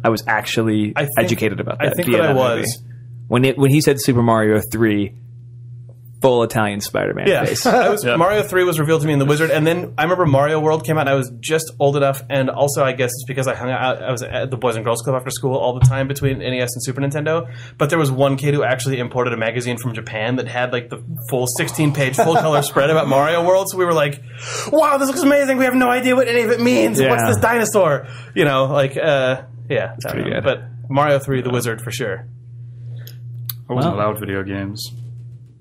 I was actually educated about that. I think via that I movie. was. When he said Super Mario 3, full Italian Spider-Man Yeah, face. Mario 3 was revealed to me in The Wizard, and then I remember Mario World came out, and I was just old enough, and also I guess it's because I was at the Boys and Girls Club after school all the time between NES and Super Nintendo, but there was one kid who actually imported a magazine from Japan that had like the full 16-page full-color spread about Mario World, so we were like, wow, this looks amazing, we have no idea what any of it means, Yeah. what's this dinosaur? You know, like, yeah. It's pretty good. But Mario 3, The Wizard, for sure. I wasn't allowed video games.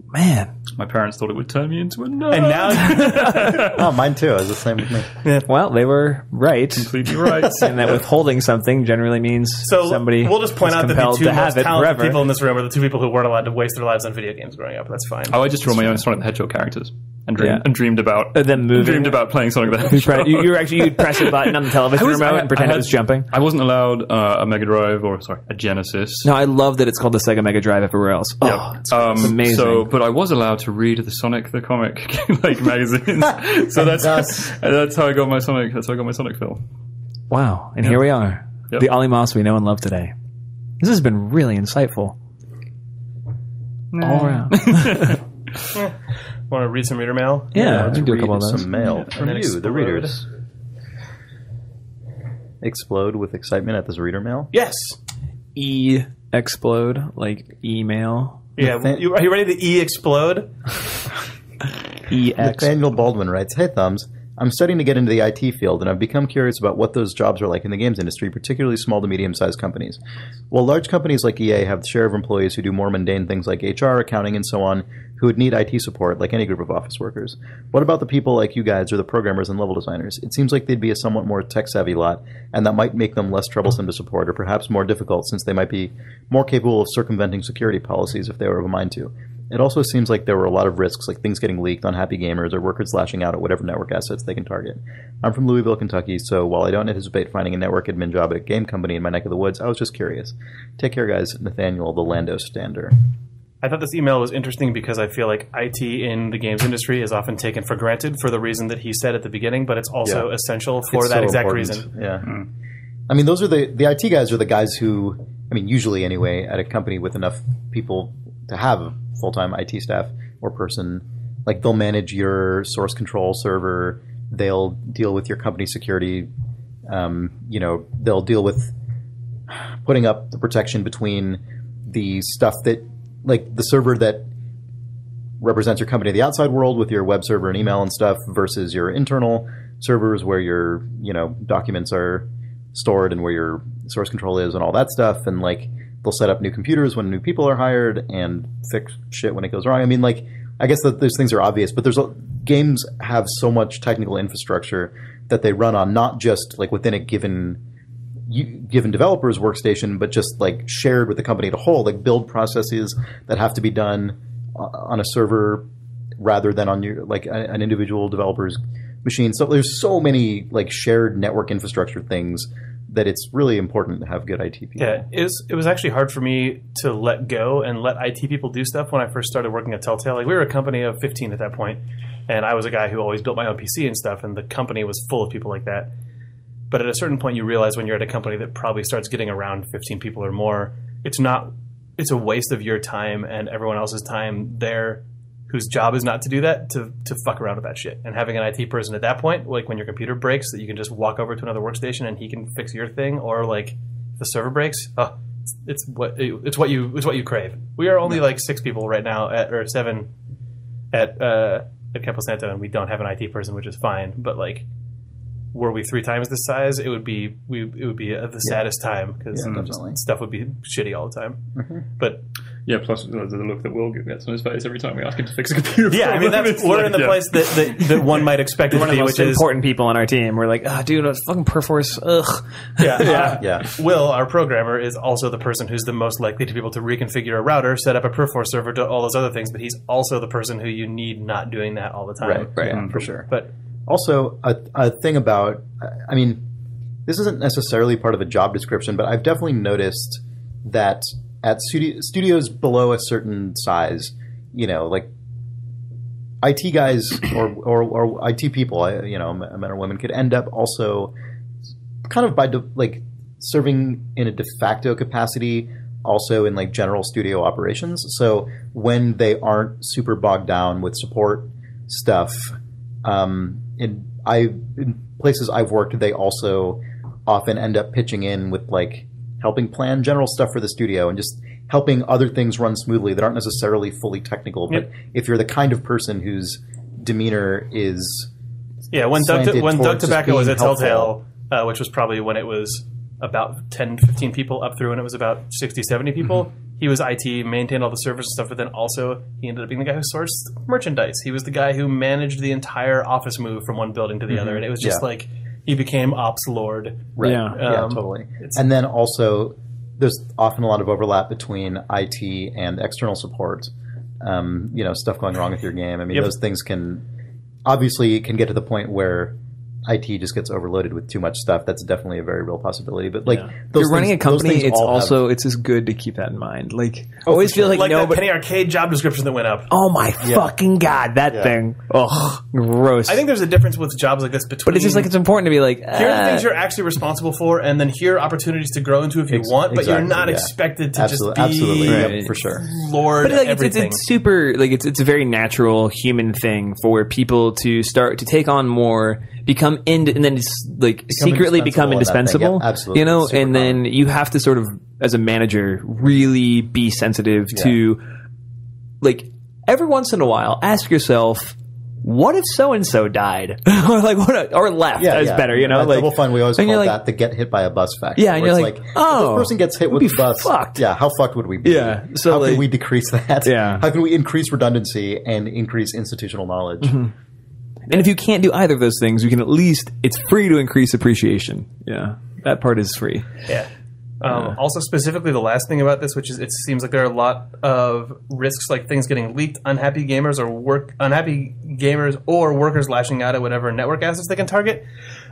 Man. My parents thought it would turn me into a nerd. And now... Oh, mine too. It was the same with me. Well, they were right. Completely right. And that withholding something generally means So somebody we'll just point is out that the compelled two to most have it talented forever. people in this room are the two people who weren't allowed to waste their lives on video games growing up. That's fine. Oh, I just drew my own Sonic the Hedgehog characters and Yeah. dreamed about Them moving. dreamed about playing Sonic the Hedgehog. You'd press a button on the television remote and pretend it was jumping. I wasn't allowed a Mega Drive a Genesis. No, I love that it's called the Sega Mega Drive everywhere else. Oh, it's amazing. So, but I was allowed to read the Sonic the comic like magazines. So that's how I got my Sonic. That's how I got my Sonic film. Wow. And here we are. Yep. The Olly Moss we know and love today. This has been really insightful. All around. Want to read some reader mail? Yeah, we Let's can do a read couple of those. some mail from then you, the explode. readers. Explode with excitement at this reader mail. Yes. E-explode, like email. Yeah. Are you ready to explode? E-X. Nathaniel Baldwin writes, "Hey Thumbs, I'm studying to get into the IT field, and I've become curious about what those jobs are like in the games industry, particularly small to medium-sized companies. While large companies like EA have the share of employees who do more mundane things like HR, accounting, and so on, who would need IT support like any group of office workers. What about the people like you guys or the programmers and level designers? It seems like they'd be a somewhat more tech-savvy lot, and that might make them less troublesome to support, or perhaps more difficult since they might be more capable of circumventing security policies if they were of a mind to. It also seems like there were a lot of risks, like things getting leaked, unhappy gamers, or workers lashing out at whatever network assets they can target. I'm from Louisville, Kentucky, so while I don't anticipate finding a network admin job at a game company in my neck of the woods, I was just curious. Take care, guys. Nathaniel, the Lando Stander." I thought this email was interesting because I feel like IT in the games industry is often taken for granted for the reason that he said at the beginning, but it's also essential for It's that so exact important. reason. Yeah. I mean, those are the IT guys are the guys who, I mean, usually anyway, at a company with enough people to have a full-time IT staff or person, like they'll manage your source control server, they'll deal with your company security, they'll deal with putting up the protection between the stuff that, like the server that represents your company to the outside world with your web server and email and stuff versus your internal servers where your, documents are stored and where your source control is and all that stuff. And like they'll set up new computers when new people are hired and fix shit when it goes wrong. I mean, like, I guess that those things are obvious, but games have so much technical infrastructure that they run on, not just like within a given developer's workstation, but just like shared with the company as a whole, like build processes that have to be done on a server rather than on your like an individual developer's machine. So there's so many like shared network infrastructure things that it's really important to have good IT people. Yeah, it was actually hard for me to let go and let IT people do stuff when I first started working at Telltale. Like we were a company of 15 at that point, and I was a guy who always built my own PC and stuff, and the company was full of people like that. But at a certain point, you realize when you're at a company that probably starts getting around 15 people or more, it's a waste of your time and everyone else's time there whose job is not to do that, to fuck around with that shit. And having an IT person at that point, like when your computer breaks, that you can just walk over to another workstation and he can fix your thing, or like if the server breaks, it's what you crave. We are only like 6 people right now, or 7 at Campo Santo, and we don't have an IT person, which is fine. But like, were we 3 times this size, it would be the saddest time, because stuff would be shitty all the time. Mm-hmm. But yeah, plus the look that Will gets on his face every time we ask him to fix a computer. Yeah, I mean, we're in the place that one might expect it to be, which is important people on our team. We're like, dude, it's fucking Perforce. Ugh. Yeah. Will, our programmer, is also the person who's the most likely to be able to reconfigure a router, set up a Perforce server, do all those other things. But he's also the person who you need not doing that all the time. Right. Yeah, for sure. But also, a thing about, I mean, this isn't necessarily part of a job description, but I've definitely noticed that at studios below a certain size, like IT guys or IT people, men or women, could end up also kind of by serving in a de facto capacity, also in like general studio operations. So when they aren't super bogged down with support stuff, in places I've worked, they also often end up pitching in with like helping plan general stuff for the studio and just helping other things run smoothly that aren't necessarily fully technical. But if you're the kind of person whose demeanor is when Doug Tobacco was at Telltale, which was probably when it was about 10, 15 people up through when it was about 60, 70 people. Mm-hmm. He was IT, maintained all the servers and stuff, but then also he ended up being the guy who sourced merchandise. He was the guy who managed the entire office move from one building to the other. And it was just like he became ops lord. Right. Yeah, totally. And then also there's often a lot of overlap between IT and external support. Stuff going wrong with your game. I mean, those things can get to the point where IT just gets overloaded with too much stuff. That's definitely a very real possibility. But like, if you're running a company, it's just good to keep that in mind. Like, I always feel like that Penny Arcade job description that went up. Oh my fucking god, that thing! Oh, gross. I think there's a difference with jobs like this between. But it's just like it's important to be like, here are the things you're actually responsible for, and then here are opportunities to grow into if you want. But you're not expected to just be for sure Lord. But like, everything. It's super like it's a very natural human thing for people to start to take on more. Become and then it's like secretly become indispensable, absolutely. And then you have to sort of, as a manager, really be sensitive to, like, every once in a while, ask yourself, what if so and so died, or like or left? Is better, At Double Fun, we always call that the get hit by a bus factor. Yeah, and you're like, if this person gets hit with a bus, fucked. Yeah, how fucked would we be? Yeah, so how can we decrease that? Yeah, how can we increase redundancy and increase institutional knowledge? Mm-hmm. And if you can't do either of those things, you can at least, it's free to increase appreciation. Yeah, that part is free. Yeah. Also, specifically, the last thing about this, which is, it seems like there are a lot of risks, like things getting leaked, unhappy gamers or workers lashing out at whatever network assets they can target.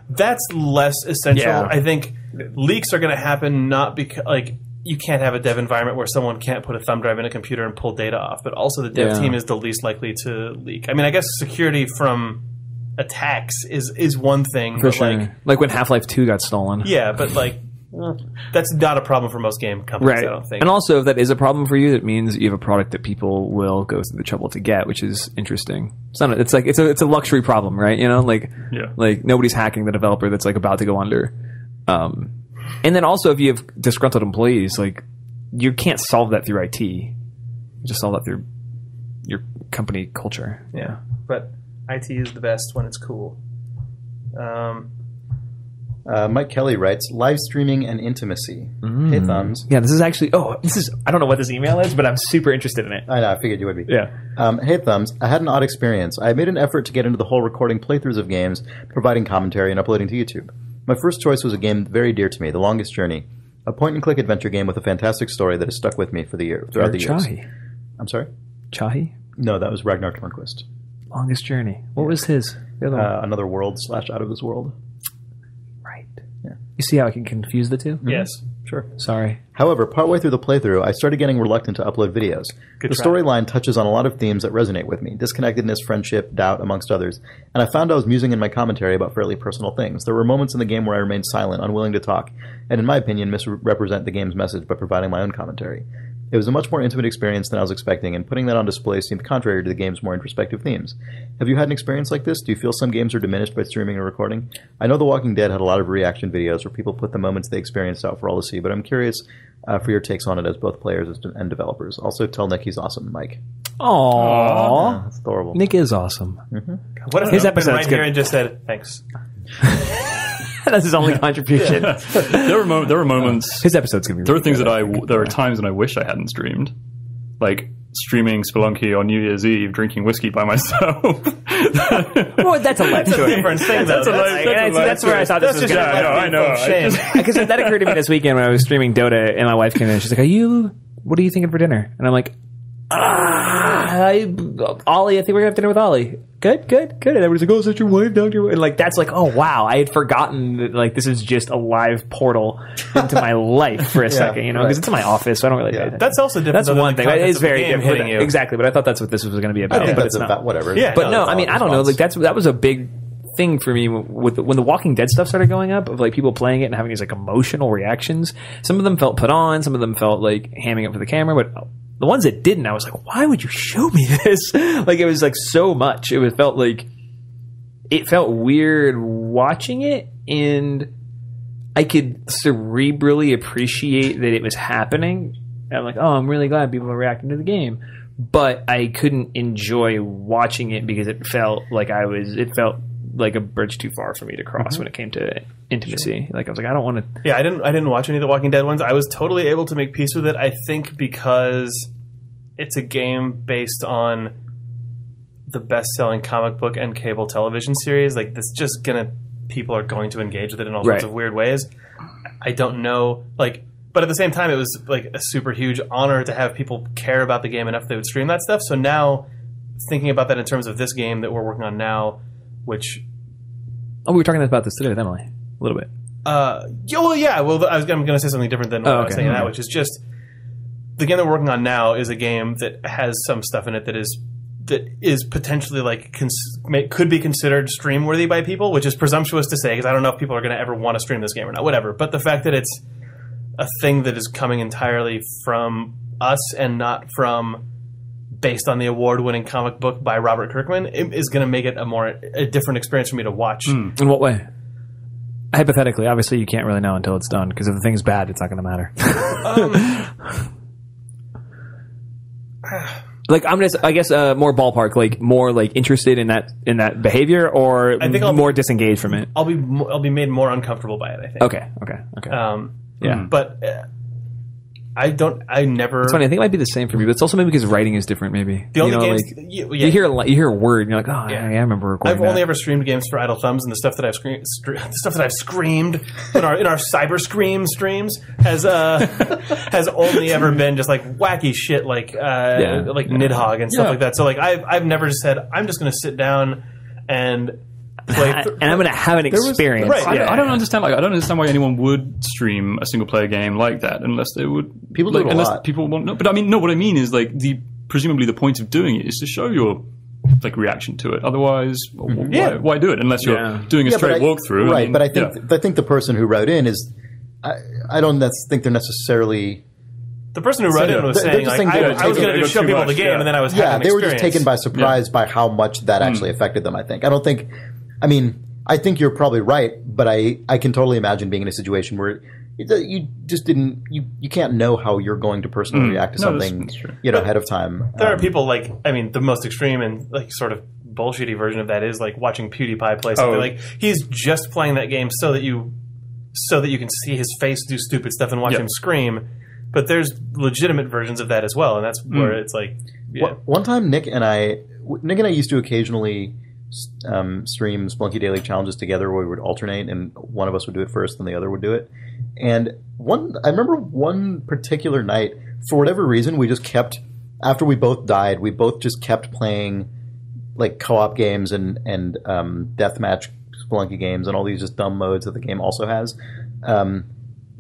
That's less essential. Yeah. I think leaks are going to happen not because, like, you can't have a dev environment where someone can't put a thumb drive in a computer and pull data off, but also the dev team is the least likely to leak. I mean, I guess security from attacks is one thing. For sure. Like when Half-Life 2 got stolen. Yeah, but like, that's not a problem for most game companies, right. I don't think. And also, if that is a problem for you, it means you have a product that people will go through the trouble to get, which is interesting. It's a luxury problem, right? Like nobody's hacking the developer that's like about to go under. And then also, if you have disgruntled employees, like, you can't solve that through IT. You just solve that through your company culture. Yeah, but IT is the best when it's cool. Mike Kelly writes, live streaming and intimacy. Hey, Thumbs. Yeah, this is actually... I don't know what this email is, but I'm super interested in it. I know, I figured you would be. Yeah. Hey, Thumbs. I had an odd experience. I made an effort to get into the whole recording playthroughs of games, providing commentary, and uploading to YouTube. My first choice was a game very dear to me, The Longest Journey, a point-and-click adventure game with a fantastic story that has stuck with me throughout the years. Chahi. I'm sorry? Chahi? No, that was Ragnar Tornquist. Longest Journey. What was his? Another World / Out of This World. Right. Yeah. You see how I can confuse the two? Yes. Sure. Sorry. However, partway through the playthrough, I started getting reluctant to upload videos. The storyline touches on a lot of themes that resonate with me. Disconnectedness, friendship, doubt, amongst others. And I found I was musing in my commentary about fairly personal things. There were moments in the game where I remained silent, unwilling to talk, and in my opinion, misrepresent the game's message by providing my own commentary. It was a much more intimate experience than I was expecting, and putting that on display seemed contrary to the game's more introspective themes. Have you had an experience like this? Do you feel some games are diminished by streaming or recording? I know The Walking Dead had a lot of reaction videos where people put the moments they experienced out for all to see, but I'm curious for your takes on it as both players and developers. Also, tell Nick he's awesome, Mike. Aww. That's adorable. Nick is awesome. What if His Nick been episode's right good. here and just said, thanks? That's his only contribution. There are moments. His episode's going to be There are really things good. that there are times when I wish I hadn't streamed. Like streaming Spelunky on New Year's Eve, drinking whiskey by myself. Well, that's a life choice. Different thing, though. That's where I thought this was going to I know. Because that occurred to me this weekend when I was streaming Dota, and my wife came in and she's like, what are you thinking for dinner? And I'm like, Ollie, I think we're going to have dinner with Ollie. Good. And everybody's like, is that your wife down here? And like, that's like, oh, wow. I had forgotten that like this is just a live portal into my life for a second, because it's in my office, so I don't really pay attention. That's also different. That's one thing. It is very different. hitting you. Exactly, but I thought that's what this was going to be about. I think but that's it's not. about whatever. Yeah. But no, I mean, I don't know. Like that was a big thing for me with when the Walking Dead stuff started going up, of like people playing it and having these like emotional reactions. Some of them felt put on, some of them felt like hamming up for the camera, but the ones that didn't, I was like, why would you show me this? Like it was like so much. It felt weird watching it, and I could cerebrally appreciate that it was happening. And I'm like, oh, I'm really glad people are reacting to the game. But I couldn't enjoy watching it because it felt like a bridge too far for me to cross when it came to intimacy. Like I was like, I don't want to. Yeah, I didn't watch any of the Walking Dead ones. I was totally able to make peace with it. I think because it's a game based on the best-selling comic book and cable television series. Like this, people are going to engage with it in all sorts of weird ways. I don't know, but at the same time, it was like a super huge honor to have people care about the game enough they would stream that stuff. So now, thinking about that in terms of this game that we're working on now, which we were talking about this today with Emily a little bit. I'm going to say something different than what I was saying that, which is just the game that we're working on now is a game that has some stuff in it that is potentially could be considered stream worthy by people, which is presumptuous to say because I don't know if people are going to ever want to stream this game or not. Whatever, but the fact that it's a thing that is coming entirely from us and not from based on the award-winning comic book by Robert Kirkman is going to make it a different experience for me to watch. In what way? Hypothetically, obviously, you can't really know until it's done because if the thing's bad, it's not going to matter. Like I'm just, I guess, more ballpark, like more like interested in that behavior, or I think more disengaged from it. I'll be made more uncomfortable by it. I think. Okay. Yeah, but I never. It's funny. I think it might be the same for me, but it's also maybe because writing is different. Maybe the only games you hear a word, and you're like, oh, yeah, I remember recording. I've only ever streamed games for Idle Thumbs, and the stuff that I've screamed in our Cyber Scream streams has only ever been just like wacky shit, like Nidhogg and stuff like that. So like I've never just said I'm just going to sit down and. And I'm going to have an experience. I don't understand. I don't understand why anyone would stream a single player game like that unless they would. People do it a lot. People want. No, but I mean, no. What I mean is presumably the point of doing it is to show your reaction to it. Otherwise, why do it unless you're doing a straight walkthrough? Right, but I think the person who wrote in is. I don't think they're necessarily. The person who wrote in was saying, I was going to show people the game, and then I was having an experience. They were just taken by surprise by how much that actually affected them, I think. I think you're probably right, but I can totally imagine being in a situation where you just didn't, you can't know how you're going to personally react to something, ahead of time. There are people the most extreme and sort of bullshitty version of that is watching PewDiePie play something. He's just playing that game so that you can see his face do stupid stuff and watch him scream. But there's legitimate versions of that as well, and that's where it's like. Yeah. One time, Nick and I used to occasionally stream Spelunky Daily Challenges together, where we would alternate, and one of us would do it first, and the other would do it. And I remember one particular night, for whatever reason, we just kept. After we both died, we both just kept playing co-op games and deathmatch Spelunky games and all these just dumb modes that the game also has.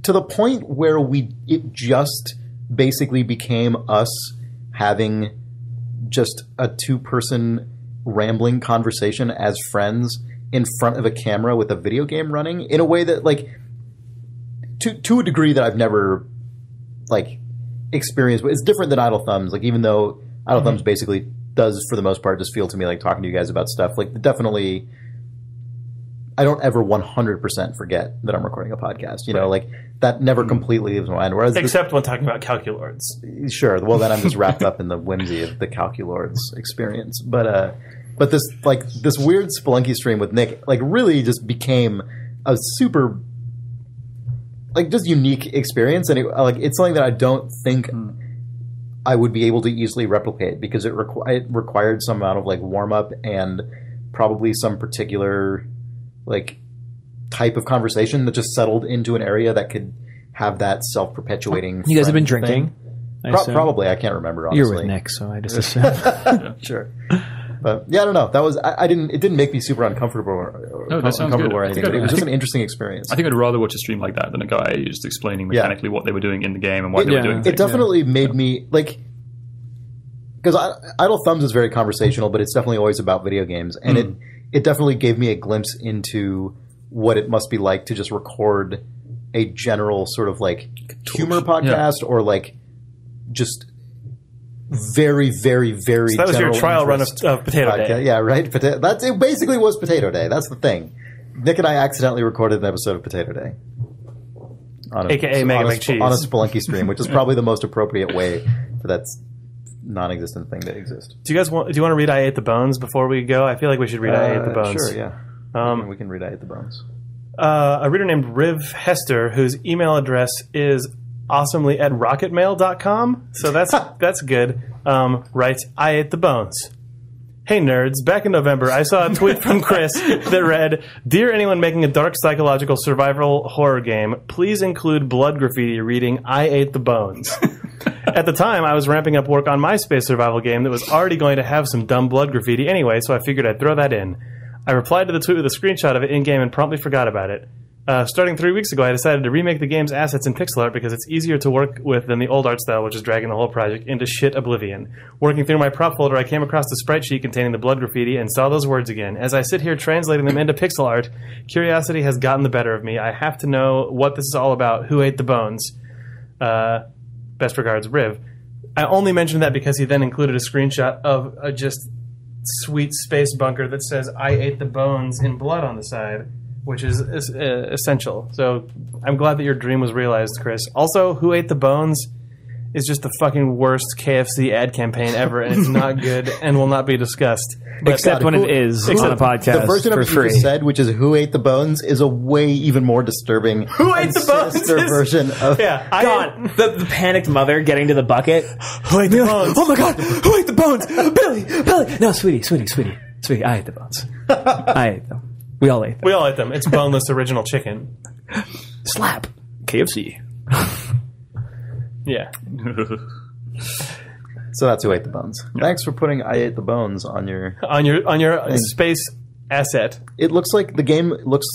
to the point where it just basically became us having just a 2-person rambling conversation as friends in front of a camera with a video game running in a way that, like, to a degree that I've never, like, experienced. It's different than Idle Thumbs. Like, even though Idle Thumbs basically does, for the most part, just feel to me like talking to you guys about stuff. Like, definitely, I don't ever 100% forget that I'm recording a podcast. You know, like, that never completely leaves my mind. Whereas except when talking about Calculords. Sure. Well, then I'm just wrapped up in the whimsy of the Calculords experience. But this weird Spelunky stream with Nick, like, really just became a super, like, just unique experience, and it's something that I don't think I would be able to easily replicate, because it required some amount of, like, warm up and probably some particular, like, type of conversation that just settled into an area that could have that self-perpetuating. You guys have been drinking? Probably. I can't remember, honestly. You're with Nick, so I just assume. Sure. But yeah, I don't know. That was it didn't make me super uncomfortable or anything. It was just an interesting experience. I think I'd rather watch a stream like that than a guy just explaining mechanically what they were doing in the game and why they were doing things. It definitely made me, like, because Idle Thumbs is very conversational, but it's definitely always about video games, and it definitely gave me a glimpse into what it must be like to just record a general sort of, like, humor podcast or, like, just very, very, very. So that was your trial run of Potato Day. Yeah, right. It basically was Potato Day. That's the thing. Nick and I accidentally recorded an episode of Potato Day, AKA Mega McCheese, on a Spelunky stream, which is probably the most appropriate way for that non-existent thing to exist. Do you want to read I Ate the Bones before we go? I feel like we should read I Ate the Bones. Sure, yeah. We can read I Ate the Bones. A reader named Riv Hester, whose email address is awesomely at rocketmail.com. So that's good. Writes, I Ate the Bones. Hey nerds, back in November I saw a tweet from Chris that read, Dear anyone making a dark psychological survival horror game, please include blood graffiti reading I Ate the Bones. At the time, I was ramping up work on my space survival game that was already going to have some dumb blood graffiti anyway, so I figured I'd throw that in. I replied to the tweet with a screenshot of it in-game and promptly forgot about it. Starting 3 weeks ago, I decided to remake the game's assets in pixel art because it's easier to work with than the old art style, which is dragging the whole project into shit oblivion. Working through my prop folder, I came across the sprite sheet containing the blood graffiti and saw those words again. As I sit here translating them into pixel art, curiosity has gotten the better of me. I have to know what this is all about. Who ate the bones? Best regards, Riv. I only mentioned that because he then included a screenshot of a just sweet space bunker that says, I ate the bones in blood on the side, which is essential. So I'm glad that your dream was realized, Chris. Also, Who Ate the Bones is just the fucking worst KFC ad campaign ever, and it's not good and will not be discussed. Except when it is on a podcast. The version of for it free. you just said, which is Who Ate the Bones, is a way even more disturbing Who Ate the Bones version of... Yeah, God, the panicked mother getting to the bucket. Who ate the bones? Oh my God, who ate the bones? Billy. No, sweetie, I ate the bones. I ate them. We all ate them. We all ate them. It's boneless original chicken. Slap. KFC. Yeah. So that's Who Ate the Bones. Thanks for putting I Ate the Bones on your space asset. It looks like the game looks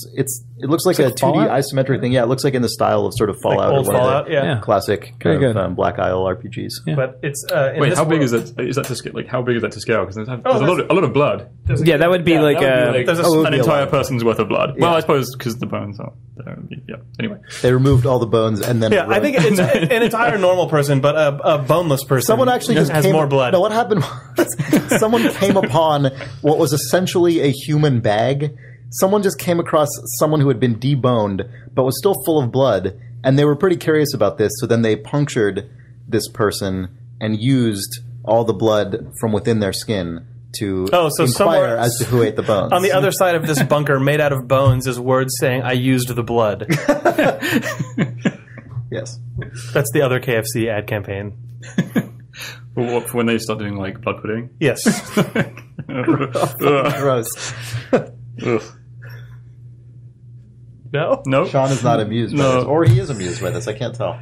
like a 2D Fallout? isometric thing. Yeah, it looks like in the style of sort of Fallout, old or one Fallout, of the yeah. classic kind of Black Isle RPGs. Yeah. But it's Wait, how big is that? Is that to scale? Like, how big is that to scale? Because there's a lot of blood. Yeah, that would be like There's an entire person's worth of blood. Yeah. Well, I suppose because the bones are there. Yeah. Anyway, They removed all the bones and then I think it's an entire normal person, but a boneless person. Someone actually just has more blood. No, what happened was someone came upon what was essentially a human bag. Someone just came across someone who had been deboned but was still full of blood, and they were pretty curious about this, so then they punctured this person and used all the blood from within their skin to inquire as to who ate the bones. On the other side of this bunker made out of bones is words saying, I used the blood. Yes. That's the other KFC ad campaign. for when they start doing like blood pudding. Yes. Gross. Ugh. No? Sean is not amused by this. Or he is amused by this. I can't tell.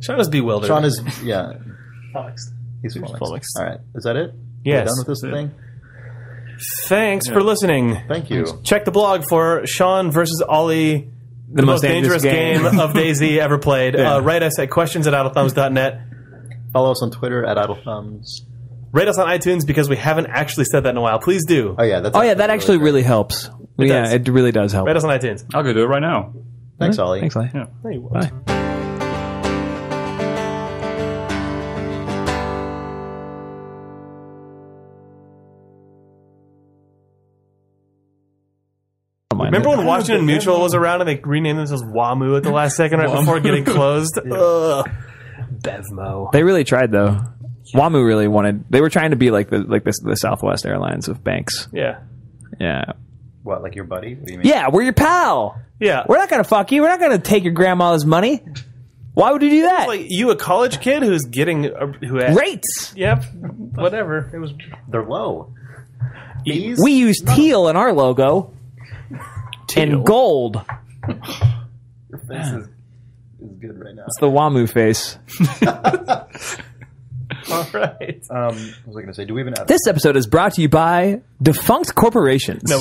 Sean is bewildered. Sean is, yeah. Flummoxed. He's flummoxed. flummoxed. All right. Is that it? Yes. We're done with this thing? Thanks for listening. Thank you. Check the blog for Sean versus Ollie the most dangerous game of DayZ ever played. Write us at questions@idlethumbs.net. Follow us on Twitter at Idle Thumbs. Rate us on iTunes because we haven't actually said that in a while. Please do. Oh yeah, that's that actually really helps. It really does help. Rate us on iTunes. I'll go do it right now. Thanks, Ollie. Thanks, Ollie. Yeah. No, you won't. Bye. Remember when Washington Mutual was around and they renamed themselves WaMu at the last second right before getting closed? Ugh. Bevmo. They really tried though. WaMu really wanted. They were trying to be like the Southwest Airlines of banks. Yeah. Yeah. What, like your buddy? What do you mean? Yeah, we're your pal. Yeah. We're not gonna fuck you. We're not gonna take your grandma's money. Why would you do that? Like you, a college kid who's getting who had Rates. Yep. Whatever. It was. They're low. Fees? We use teal in our logo. And gold. Your face is good right now. It's the WaMu face. All right. What was I going to say? Do we have an ad? This episode is brought to you by defunct corporations. No.